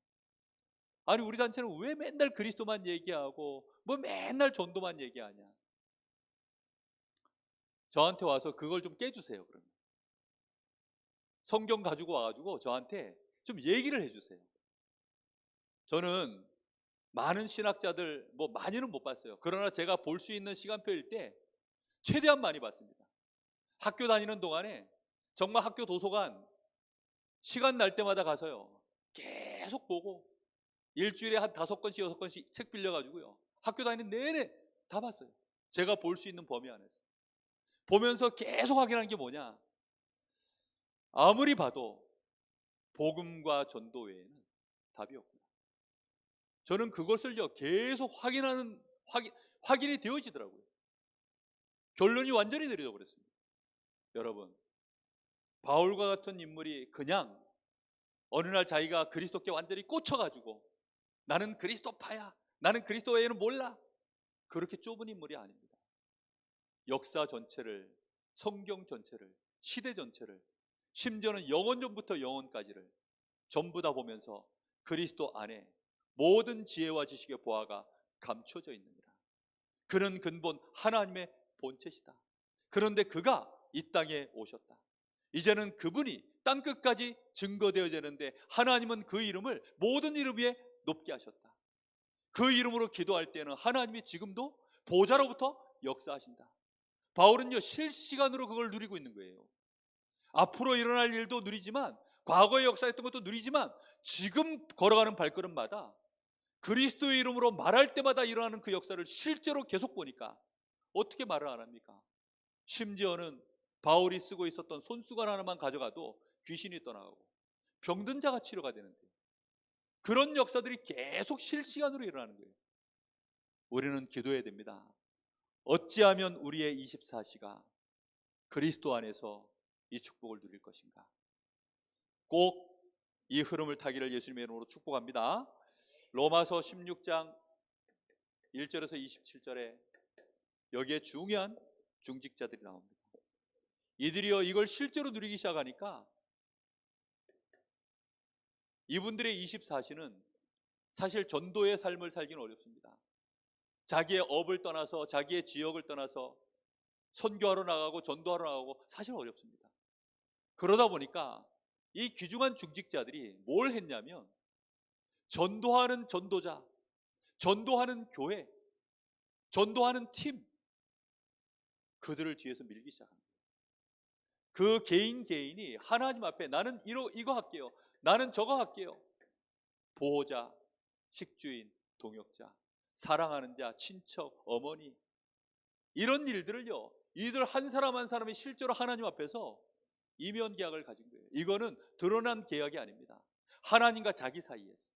아니, 우리 단체는 왜 맨날 그리스도만 얘기하고 뭐 맨날 전도만 얘기하냐? 저한테 와서 그걸 좀 깨주세요. 그러면 성경 가지고 와가지고 저한테 좀 얘기를 해주세요. 저는 많은 신학자들 뭐 많이는 못 봤어요. 그러나 제가 볼 수 있는 시간표일 때 최대한 많이 봤습니다. 학교 다니는 동안에 정말 학교 도서관 시간 날 때마다 가서요 계속 보고 일주일에 한 5권씩 6권씩 책 빌려가지고요 학교 다니는 내내 다 봤어요. 제가 볼 수 있는 범위 안에서 보면서 계속 확인한 게 뭐냐, 아무리 봐도 복음과 전도 외에는 답이 없구나. 저는 그것을요 계속 확인이 되어지더라고요. 결론이 완전히 내려져 버렸습니다. 여러분, 바울과 같은 인물이 그냥 어느 날 자기가 그리스도께 완전히 꽂혀가지고 나는 그리스도파야, 나는 그리스도 외에는 몰라, 그렇게 좁은 인물이 아닙니다. 역사 전체를, 성경 전체를, 시대 전체를, 심지어는 영원전부터 영원까지를 전부 다 보면서 그리스도 안에 모든 지혜와 지식의 보화가 감춰져 있느니라. 그는 근본 하나님의 본체시다. 그런데 그가 이 땅에 오셨다. 이제는 그분이 땅끝까지 증거되어야 되는데 하나님은 그 이름을 모든 이름 위에 높게 하셨다. 그 이름으로 기도할 때는 하나님이 지금도 보좌로부터 역사하신다. 바울은요 실시간으로 그걸 누리고 있는 거예요. 앞으로 일어날 일도 누리지만, 과거에 역사했던 것도 누리지만, 지금 걸어가는 발걸음마다 그리스도의 이름으로 말할 때마다 일어나는 그 역사를 실제로 계속 보니까 어떻게 말을 안 합니까? 심지어는 바울이 쓰고 있었던 손수건 하나만 가져가도 귀신이 떠나가고 병든 자가 치료가 되는데, 그런 역사들이 계속 실시간으로 일어나는 거예요. 우리는 기도해야 됩니다. 어찌하면 우리의 24시가 그리스도 안에서 이 축복을 누릴 것인가? 꼭 이 흐름을 타기를 예수님의 이름으로 축복합니다. 로마서 16장 1절에서 27절에 여기에 중요한 중직자들이 나옵니다. 이들이요 이걸 실제로 누리기 시작하니까 이분들의 24시는 사실 전도의 삶을 살기는 어렵습니다. 자기의 업을 떠나서, 자기의 지역을 떠나서 선교하러 나가고 전도하러 나가고 사실 어렵습니다. 그러다 보니까 이 귀중한 중직자들이 뭘 했냐면 전도하는 전도자, 전도하는 교회, 전도하는 팀, 그들을 뒤에서 밀기 시작합니다. 그 개인이 하나님 앞에 나는 이거 할게요, 나는 저거 할게요. 보호자, 식주인, 동역자, 사랑하는 자, 친척, 어머니, 이런 일들을요 이들 한 사람 한 사람이 실제로 하나님 앞에서 이면 계약을 가진 거예요. 이거는 드러난 계약이 아닙니다. 하나님과 자기 사이에서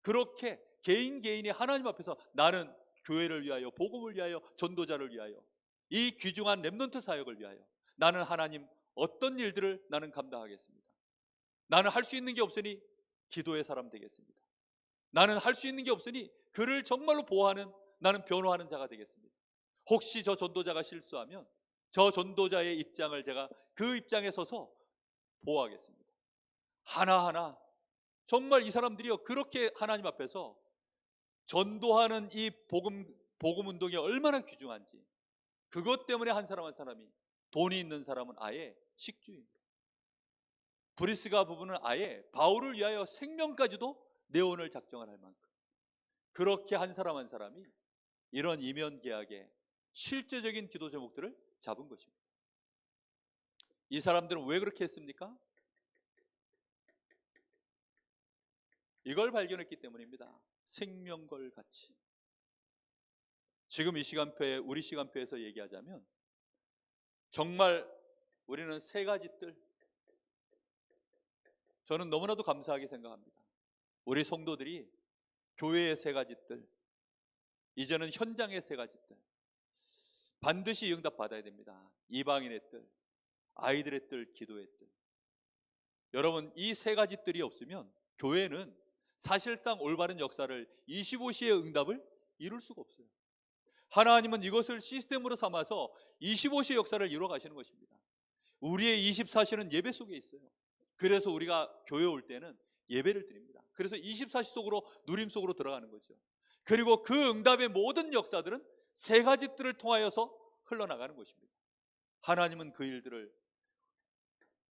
그렇게 개인이 하나님 앞에서 나는 교회를 위하여, 복음을 위하여, 전도자를 위하여, 이 귀중한 렘넌트 사역을 위하여 나는 하나님 어떤 일들을 나는 감당하겠습니다. 나는 할 수 있는 게 없으니 기도의 사람 되겠습니다. 나는 할 수 있는 게 없으니 그를 정말로 보호하는, 나는 변호하는 자가 되겠습니다. 혹시 저 전도자가 실수하면 저 전도자의 입장을 제가 그 입장에 서서 보호하겠습니다. 하나하나 정말 이 사람들이요 그렇게 하나님 앞에서 전도하는 이 복음 운동이 얼마나 귀중한지, 그것 때문에 한 사람 한 사람이, 돈이 있는 사람은 아예 식주입니다. 브리스가 부부는 아예 바울을 위하여 생명까지도 내원을 작정을 할 만큼 그렇게 한 사람 한 사람이 이런 이면 계약의 실제적인 기도 제목들을 잡은 것입니다. 이 사람들은 왜 그렇게 했습니까? 이걸 발견했기 때문입니다. 생명걸 가치. 지금 이 시간표에, 우리 시간표에서 얘기하자면 정말 우리는 세 가지 뜰, 저는 너무나도 감사하게 생각합니다. 우리 성도들이 교회의 세 가지 뜰, 이제는 현장의 세 가지 뜰, 반드시 응답받아야 됩니다. 이방인의 뜰, 아이들의 뜰, 기도의 뜰. 여러분, 이 세 가지 뜰이 없으면 교회는 사실상 올바른 역사를 25시의 응답을 이룰 수가 없어요. 하나님은 이것을 시스템으로 삼아서 25시의 역사를 이루어 가시는 것입니다. 우리의 24시는 예배 속에 있어요. 그래서 우리가 교회 올 때는 예배를 드립니다. 그래서 24시 속으로, 누림 속으로 들어가는 거죠. 그리고 그 응답의 모든 역사들은 세 가지 뜰을 통하여서 흘러나가는 것입니다. 하나님은 그 일들을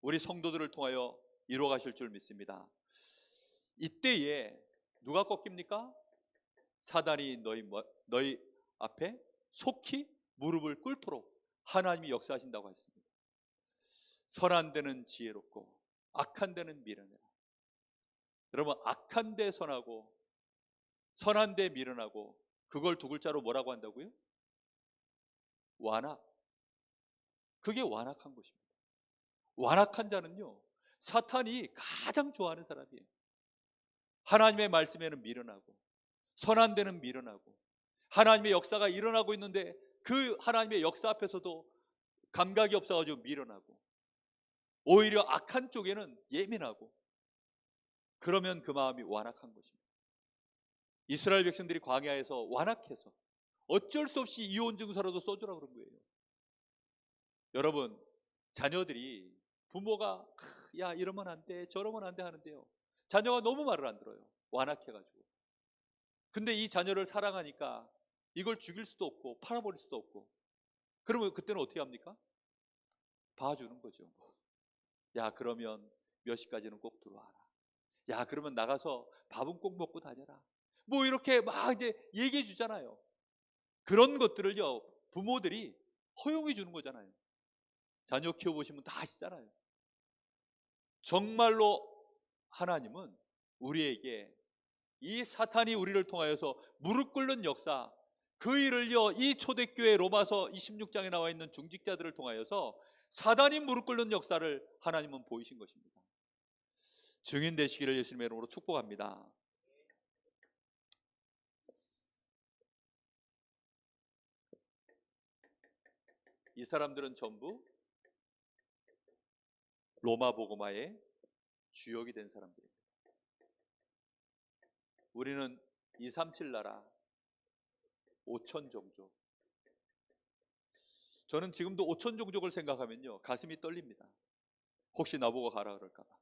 우리 성도들을 통하여 이루어 가실 줄 믿습니다. 이때에 누가 꺾입니까? 사단이 너희 앞에 속히 무릎을 꿇도록 하나님이 역사하신다고 했습니다. 선한 데는 지혜롭고 악한 데는 미련해라. 여러분, 악한 데 선하고 선한 데 미련하고, 그걸 두 글자로 뭐라고 한다고요? 완악. 그게 완악한 것입니다. 완악한 자는요, 사탄이 가장 좋아하는 사람이에요. 하나님의 말씀에는 미련하고, 선한 데는 미련하고, 하나님의 역사가 일어나고 있는데 그 하나님의 역사 앞에서도 감각이 없어가지고 미련하고, 오히려 악한 쪽에는 예민하고, 그러면 그 마음이 완악한 것입니다. 이스라엘 백성들이 광야에서 완악해서 어쩔 수 없이 이혼 증서라도 써주라 그런 거예요. 여러분, 자녀들이 부모가 야 이러면 안 돼, 저러면 안 돼 하는데요, 자녀가 너무 말을 안 들어요. 완악해가지고. 근데 이 자녀를 사랑하니까 이걸 죽일 수도 없고 팔아버릴 수도 없고, 그러면 그때는 어떻게 합니까? 봐주는 거죠. 야, 그러면 몇 시까지는 꼭 들어와라. 야, 그러면 나가서 밥은 꼭 먹고 다녀라. 뭐 이렇게 막 이제 얘기해 주잖아요. 그런 것들을요, 부모들이 허용해 주는 거잖아요. 자녀 키워보시면 다 아시잖아요. 정말로 하나님은 우리에게 이 사탄이 우리를 통하여서 무릎 꿇는 역사, 그 일을요, 이 초대교회 로마서 26장에 나와 있는 중직자들을 통하여서 사단이 무릎 꿇는 역사를 하나님은 보이신 것입니다. 증인 되시기를 예수님의 이름으로 축복합니다. 이 사람들은 전부 로마 복음화의 주역이 된 사람들입니다. 우리는 237 나라 5천 종족. 저는 지금도 5천 종족을 생각하면요, 가슴이 떨립니다. 혹시 나보고 가라 그럴까 봐.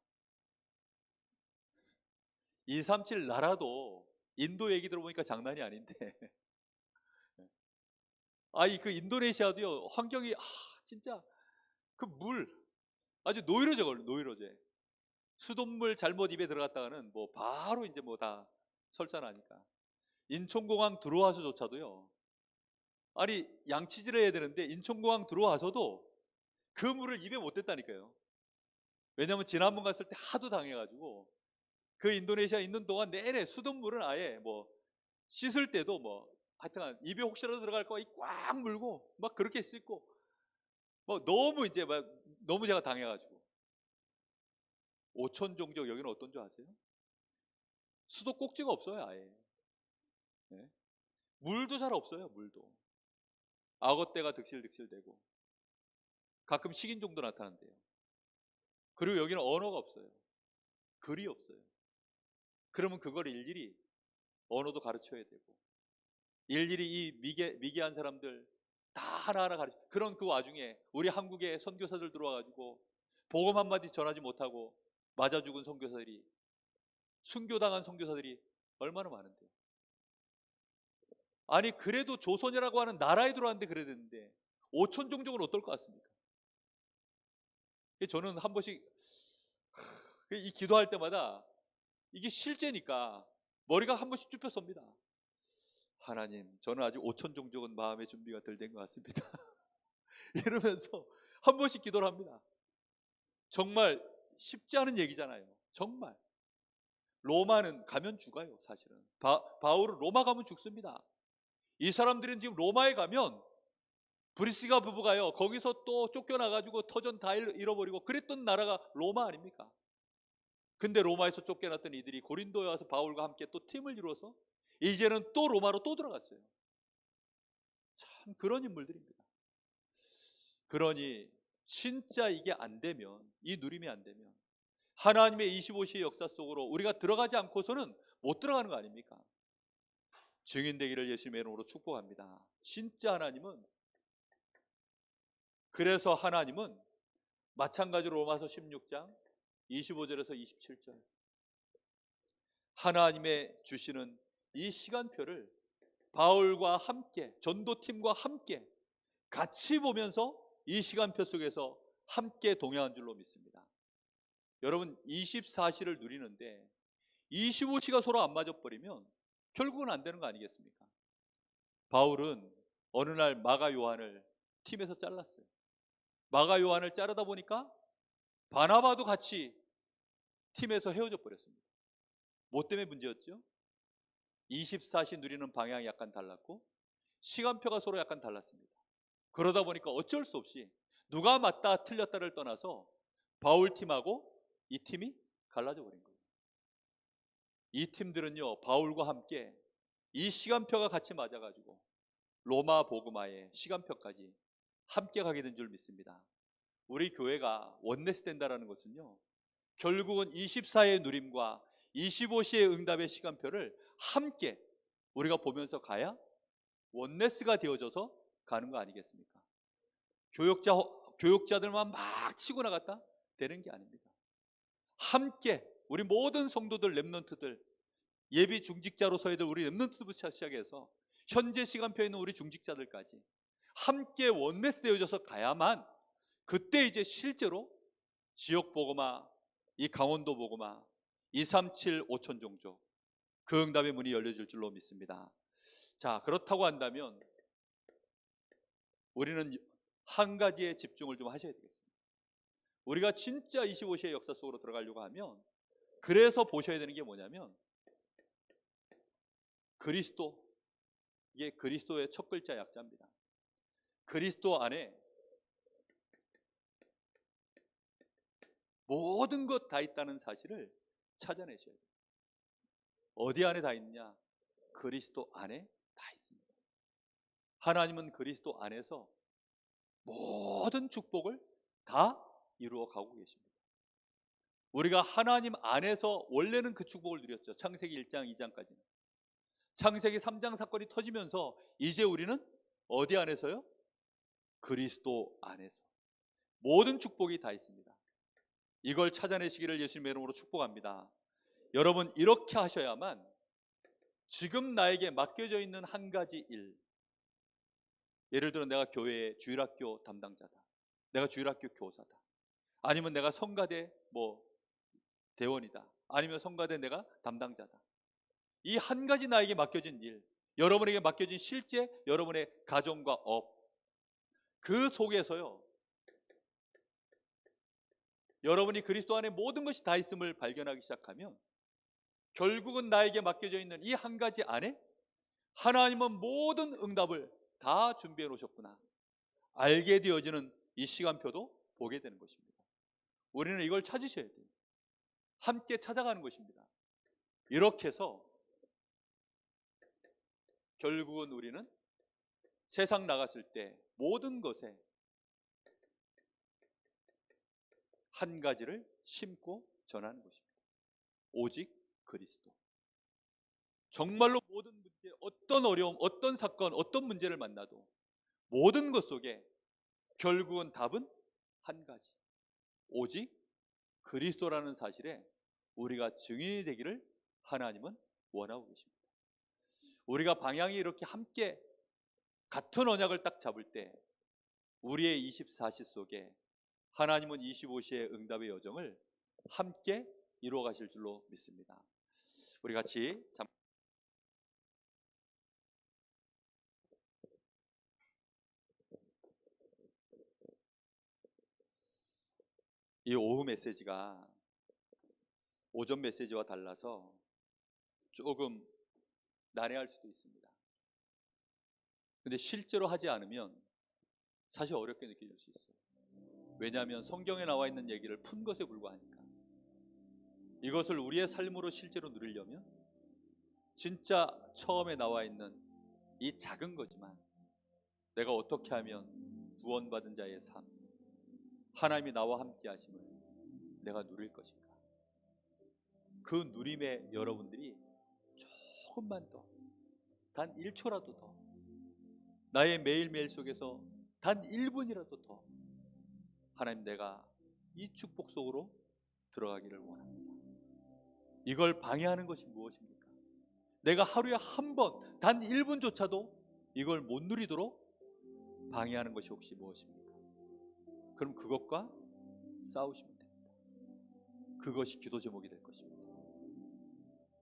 237 나라도 인도 얘기 들어보니까 장난이 아닌데 그 인도네시아도요, 환경이 진짜 그 물 아주 노이로제 걸려. 노이로제. 수돗물 잘못 입에 들어갔다가는 뭐 바로 이제 뭐 다 설사나니까. 인천공항 들어와서조차도요, 양치질을 해야 되는데 인천공항 들어와서도 그 물을 입에 못 댔다니까요. 왜냐면 지난번 갔을 때 하도 당해가지고 그 인도네시아 있는 동안 내내 수돗물은 아예 뭐 씻을 때도 뭐 하여튼 입에 혹시라도 들어갈 거 꽉 물고 막 그렇게 씻고, 뭐 너무 이제 막 너무 제가 당해가지고. 5천 종족, 여기는 어떤 줄 아세요? 수도 꼭지가 없어요, 아예. 네? 물도 잘 없어요. 물도 악어떼가 득실득실대고 가끔 식인종도 나타난대요. 그리고 여기는 언어가 없어요. 글이 없어요. 그러면 그걸 일일이 언어도 가르쳐야 되고, 일일이 이 미개한 사람들 다 하나하나 가르쳐. 그런 그 와중에 우리 한국에 선교사들 들어와가지고 복음 한마디 전하지 못하고 맞아 죽은 선교사들이, 순교당한 선교사들이 얼마나 많은데요. 그래도 조선이라고 하는 나라에 들어왔는데 그래야 되는데 5천 종족은 어떨 것 같습니까? 저는 한 번씩 이 기도할 때마다 이게 실제니까 머리가 한 번씩 쭈뼛섭니다. 하나님, 저는 아직 5천 종족은 마음의 준비가 덜 된 것 같습니다. 이러면서 한 번씩 기도를 합니다. 정말 쉽지 않은 얘기잖아요. 정말. 로마는 가면 죽어요, 사실은. 바울은 로마 가면 죽습니다. 이 사람들은 지금 로마에 가면 브리스가 부부가요, 거기서 또 쫓겨나가지고 터전 다 잃어버리고 그랬던 나라가 로마 아닙니까? 근데 로마에서 쫓겨났던 이들이 고린도에 와서 바울과 함께 또 팀을 이루어서 이제는 또 로마로 또 들어갔어요. 참 그런 인물들입니다. 그러니 진짜 이게 안 되면, 이 누림이 안 되면 하나님의 25시의 역사 속으로 우리가 들어가지 않고서는 못 들어가는 거 아닙니까? 증인되기를 예수님의 이름으로 축복합니다. 진짜 하나님은, 그래서 하나님은 마찬가지로 로마서 16장 25절에서 27절 하나님의 주시는 이 시간표를 바울과 함께, 전도팀과 함께 같이 보면서 이 시간표 속에서 함께 동행한 줄로 믿습니다. 여러분, 24시를 누리는데 25시가 서로 안 맞아버리면 결국은 안 되는 거 아니겠습니까? 바울은 어느 날 마가 요한을 팀에서 잘랐어요. 마가 요한을 자르다 보니까 바나바도 같이 팀에서 헤어져 버렸습니다. 뭐 때문에 문제였죠? 24시 누리는 방향이 약간 달랐고 시간표가 서로 약간 달랐습니다. 그러다 보니까 어쩔 수 없이 누가 맞다 틀렸다를 떠나서 바울 팀하고 이 팀이 갈라져 버린 거예요. 이 팀들은요, 바울과 함께 이 시간표가 같이 맞아가지고 로마 복음화의 시간표까지 함께 가게 된 줄 믿습니다. 우리 교회가 원네스 된다라는 것은요, 결국은 24의 누림과 25시의 응답의 시간표를 함께 우리가 보면서 가야 원네스가 되어져서 가는 거 아니겠습니까? 교역자들만 막 치고 나갔다 되는 게 아닙니다. 함께 우리 모든 성도들, 렘넌트들, 예비 중직자로서의 우리 렘넌트부터 시작해서 현재 시간표에 있는 우리 중직자들까지 함께 원네스 되어져서 가야만 그때 이제 실제로 지역 복음화, 이 강원도 복음화, 237 5천 종족 그 응답의 문이 열려질 줄로 믿습니다. 자, 그렇다고 한다면 우리는 한 가지에 집중을 좀 하셔야 되겠습니다. 우리가 진짜 25시의 역사 속으로 들어가려고 하면, 그래서 보셔야 되는 게 뭐냐면 그리스도, 이게 그리스도의 첫 글자 약자입니다. 그리스도 안에 모든 것 다 있다는 사실을 찾아내셔야 돼요. 어디 안에 다 있냐? 그리스도 안에 다 있습니다. 하나님은 그리스도 안에서 모든 축복을 다 이루어 가고 계십니다. 우리가 하나님 안에서 원래는 그 축복을 누렸죠. 창세기 1장 2장까지는. 창세기 3장 사건이 터지면서 이제 우리는 어디 안에서요? 그리스도 안에서 모든 축복이 다 있습니다. 이걸 찾아내시기를 예수님의 이름으로 축복합니다. 여러분, 이렇게 하셔야만 지금 나에게 맡겨져 있는 한 가지 일, 예를 들어 내가 교회의 주일학교 담당자다, 내가 주일학교 교사다, 아니면 내가 성가대 대원이다, 아니면 성가대 내가 담당자다, 이 한 가지 나에게 맡겨진 일, 여러분에게 맡겨진 실제 여러분의 가정과 업, 그 속에서요 여러분이 그리스도 안에 모든 것이 다 있음을 발견하기 시작하면 결국은 나에게 맡겨져 있는 이 한 가지 안에 하나님은 모든 응답을 다 준비해 놓으셨구나 알게 되어지는 이 시간표도 보게 되는 것입니다. 우리는 이걸 찾으셔야 돼요. 함께 찾아가는 것입니다. 이렇게 해서 결국은 우리는 세상 나갔을 때 모든 것에 한 가지를 심고 전하는 것입니다. 오직 그리스도. 정말로 모든 문제, 어떤 어려움, 어떤 사건, 어떤 문제를 만나도 모든 것 속에 결국은 답은 한 가지, 오직 그리스도라는 사실에 우리가 증인이 되기를 하나님은 원하고 계십니다. 우리가 방향이 이렇게 함께 같은 언약을 딱 잡을 때 우리의 24시 속에 하나님은 25시의 응답의 여정을 함께 이루어 가실 줄로 믿습니다. 우리 같이 이 오후 메시지가 오전 메시지와 달라서 조금 난해할 수도 있습니다. 근데 실제로 하지 않으면 사실 어렵게 느껴질 수 있어요. 왜냐하면 성경에 나와 있는 얘기를 푼 것에 불과하니까. 이것을 우리의 삶으로 실제로 누리려면 진짜 처음에 나와 있는 이 작은 거지만 내가 어떻게 하면 구원받은 자의 삶, 하나님이 나와 함께 하심을 내가 누릴 것인가. 그 누림에 여러분들이 조금만 더, 단 1초라도 더, 나의 매일매일 속에서 단 1분이라도 더 하나님, 내가 이 축복 속으로 들어가기를 원합니다. 이걸 방해하는 것이 무엇입니까? 내가 하루에 한 번, 단 1분조차도 이걸 못 누리도록 방해하는 것이 혹시 무엇입니까? 그럼 그것과 싸우시면 됩니다. 그것이 기도 제목이 될 것입니다.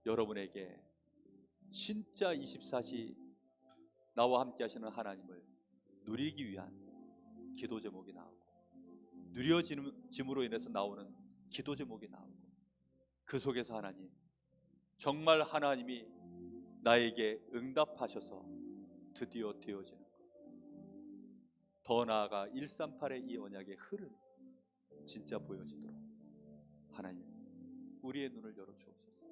여러분에게 진짜 24시 나와 함께 하시는 하나님을 누리기 위한 기도 제목이 나오고, 누려짐으로 인해서 나오는 기도 제목이 나오고, 그 속에서 하나님, 정말 하나님이 나에게 응답하셔서 드디어 되어지는 것, 더 나아가 138의 이 언약의 흐름이 진짜 보여지도록 하나님, 우리의 눈을 열어주옵소서.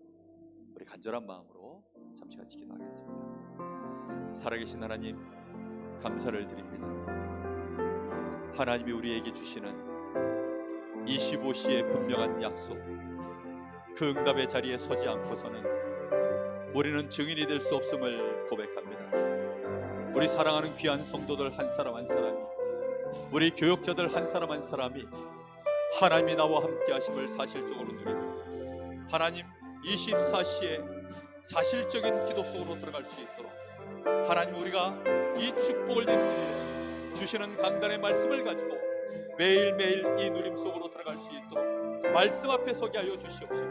우리 간절한 마음으로 잠시 같이 기도하겠습니다. 살아계신 하나님, 감사를 드립니다. 하나님이 우리에게 주시는 25시의 분명한 약속, 그 응답의 자리에 서지 않고서는 우리는 증인이 될 수 없음을 고백합니다. 우리 사랑하는 귀한 성도들 한 사람 한 사람이, 우리 교역자들 한 사람 한 사람이 하나님이 나와 함께 하심을 사실적으로 누리고, 하나님 24시에 사실적인 기도 속으로 들어갈 수 있도록 하나님, 우리가 이 축복을 누리는 주시는 강단의 말씀을 가지고 매일매일 이 누림 속으로 들어갈 수 있도록 말씀 앞에 서게 하여 주시옵시고,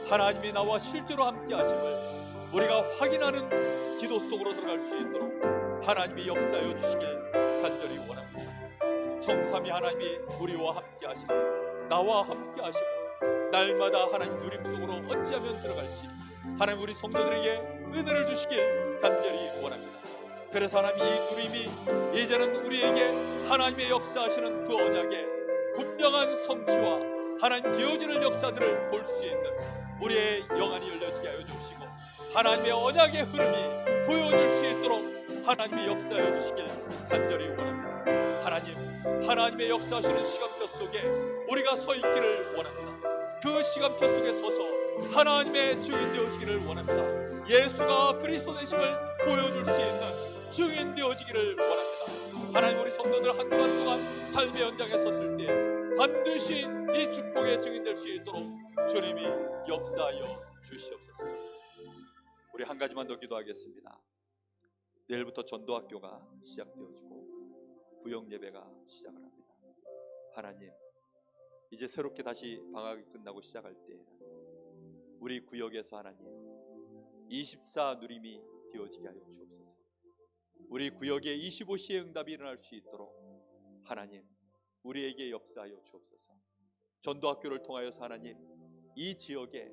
하나님이 나와 실제로 함께 하심을 우리가 확인하는 기도 속으로 들어갈 수 있도록 하나님이 역사하여 주시길 간절히 원합니다. 성삼위 하나님이 우리와 함께 하시고 나와 함께 하시고 날마다 하나님 누림 속으로 어찌하면 들어갈지 하나님, 우리 성도들에게 은혜를 주시길 간절히 원합니다. 그래서 하나님, 이 누림이 이제는 우리에게 하나님의 역사하시는 그 언약의 분명한 성취와 하나님 되어지는 역사들을 볼 수 있는 우리의 영안이 열려지게 하여 주시고, 하나님의 언약의 흐름이 보여질 수 있도록 하나님이 역사하여 주시길 간절히 원합니다. 하나님, 하나님의 역사하시는 시간표 속에 우리가 서 있기를 원합니다. 그 시간표 속에 서서 하나님의 증인 되어지기를 원합니다. 예수가 그리스도 되심을 보여줄 수 있는 증인 되어지기를 원합니다. 하나님, 우리 성도들 한 주간 동안 삶의 현장에 섰을 때 반드시 이 축복의 증인 될 수 있도록 주님이 역사하여 주시옵소서. 우리 한 가지만 더 기도하겠습니다. 내일부터 전도학교가 시작되어지고 구역 예배가 시작을 합니다. 하나님, 이제 새롭게 다시 방학이 끝나고 시작할 때 우리 구역에서 하나님 24 누림이 되어지게 하여 주옵소서. 우리 구역에 25시의 응답이 일어날 수 있도록 하나님, 우리에게 역사하여 주옵소서. 전도학교를 통하여서 하나님, 이 지역에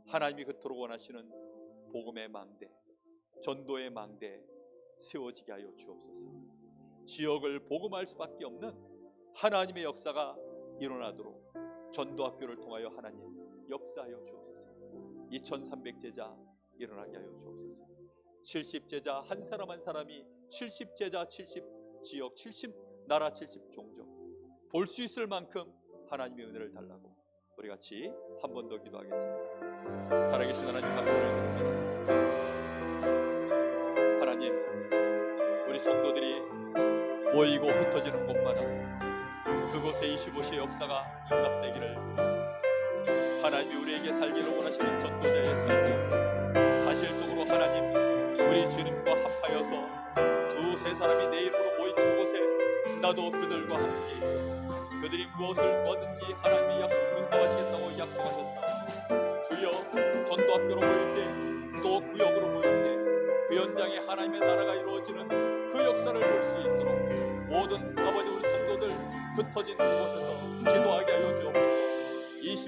하나님이 그토록 원하시는 복음의 망대, 전도의 망대 세워지게 하여 주옵소서. 지역을 복음할 수밖에 없는 하나님의 역사가 일어나도록 전도학교를 통하여 하나님 역사하여 주옵소서. 2300제자 일어나게 하여 주옵소서. 70제자 한 사람 한 사람이 70제자 70지역 70나라 70종족 볼 수 있을 만큼 하나님의 은혜를 달라고 우리 같이 한 번 더 기도하겠습니다. 살아계신 하나님, 감사를 드립니다. 하나님, 우리 성도들이 모이고 흩어지는 곳마다 그곳에 25시의 역사가 응답되기를, 하나님이 우리에게 살기를 원하시는 전도자의 삶, 사실적으로 하나님, 우리 주님과 합하여서 두세 사람이 내 이름으로 모인 그곳에 나도 그들과 함께 있어 그들이 무엇을 구하든지 하나님의 약속 응답하시겠다고 약속하셨사오니, 주여, 전도학교로 모일 때, 또 구역으로 모일 때 그 현장에 하나님의 나라가 이루어지는 그 역사를 볼 수 있도록 모든 아버지 우리 성도들 흩어진 그곳에서 기도하게 하여 주옵소서.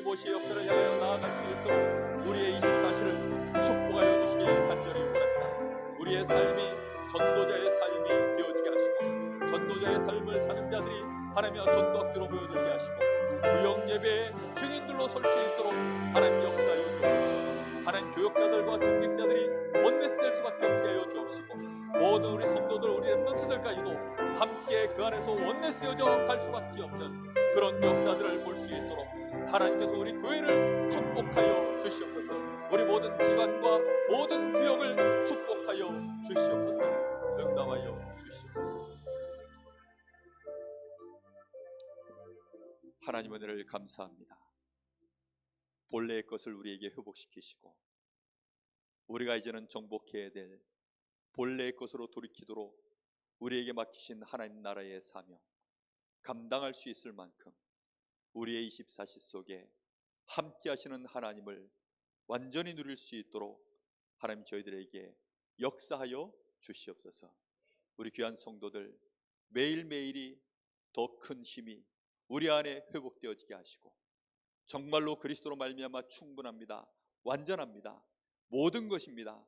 모시의 역사를 향하여 나아갈 수 있도록 우리의 24시를 축복하여 주시길 간절히 원합니다. 우리의 삶이 전도자의 삶이 되어지게 하시고 전도자의 삶을 사는 자들이 하나님의 전도학교로 모여들게 하시고 구역 예배의 증인들로 설 수 있도록 하나님 역사하여 주옵시고 하나님 교역자들과 중직자들이 원내스 될 수밖에 없게 하여 주옵시고 모든 우리 성도들 우리 렘넌트들까지도 함께 그 안에서 원내스 되어져 갈 수밖에 없는 그런 역사들을 볼 수 있도록 하나님께서 우리 교회를 축복하여 주시옵소서. 우리 모든 기관과 모든 구역을 축복하여 주시옵소서. 응답하여 주시옵소서. 하나님 은혜를 감사합니다. 본래의 것을 우리에게 회복시키시고 우리가 이제는 정복해야 될 본래의 것으로 돌이키도록 우리에게 맡기신 하나님 나라의 사명 감당할 수 있을 만큼 우리의 24시 속에 함께 하시는 하나님을 완전히 누릴 수 있도록 하나님 저희들에게 역사하여 주시옵소서. 우리 귀한 성도들 매일매일이 더 큰 힘이 우리 안에 회복되어지게 하시고 정말로 그리스도로 말미암아 충분합니다. 완전합니다. 모든 것입니다.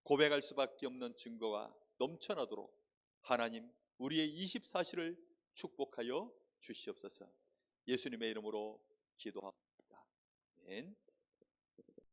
고백할 수밖에 없는 증거가 넘쳐나도록 하나님 우리의 24시를 축복하여 주시옵소서. 예수님의 이름으로 기도합니다. 아멘.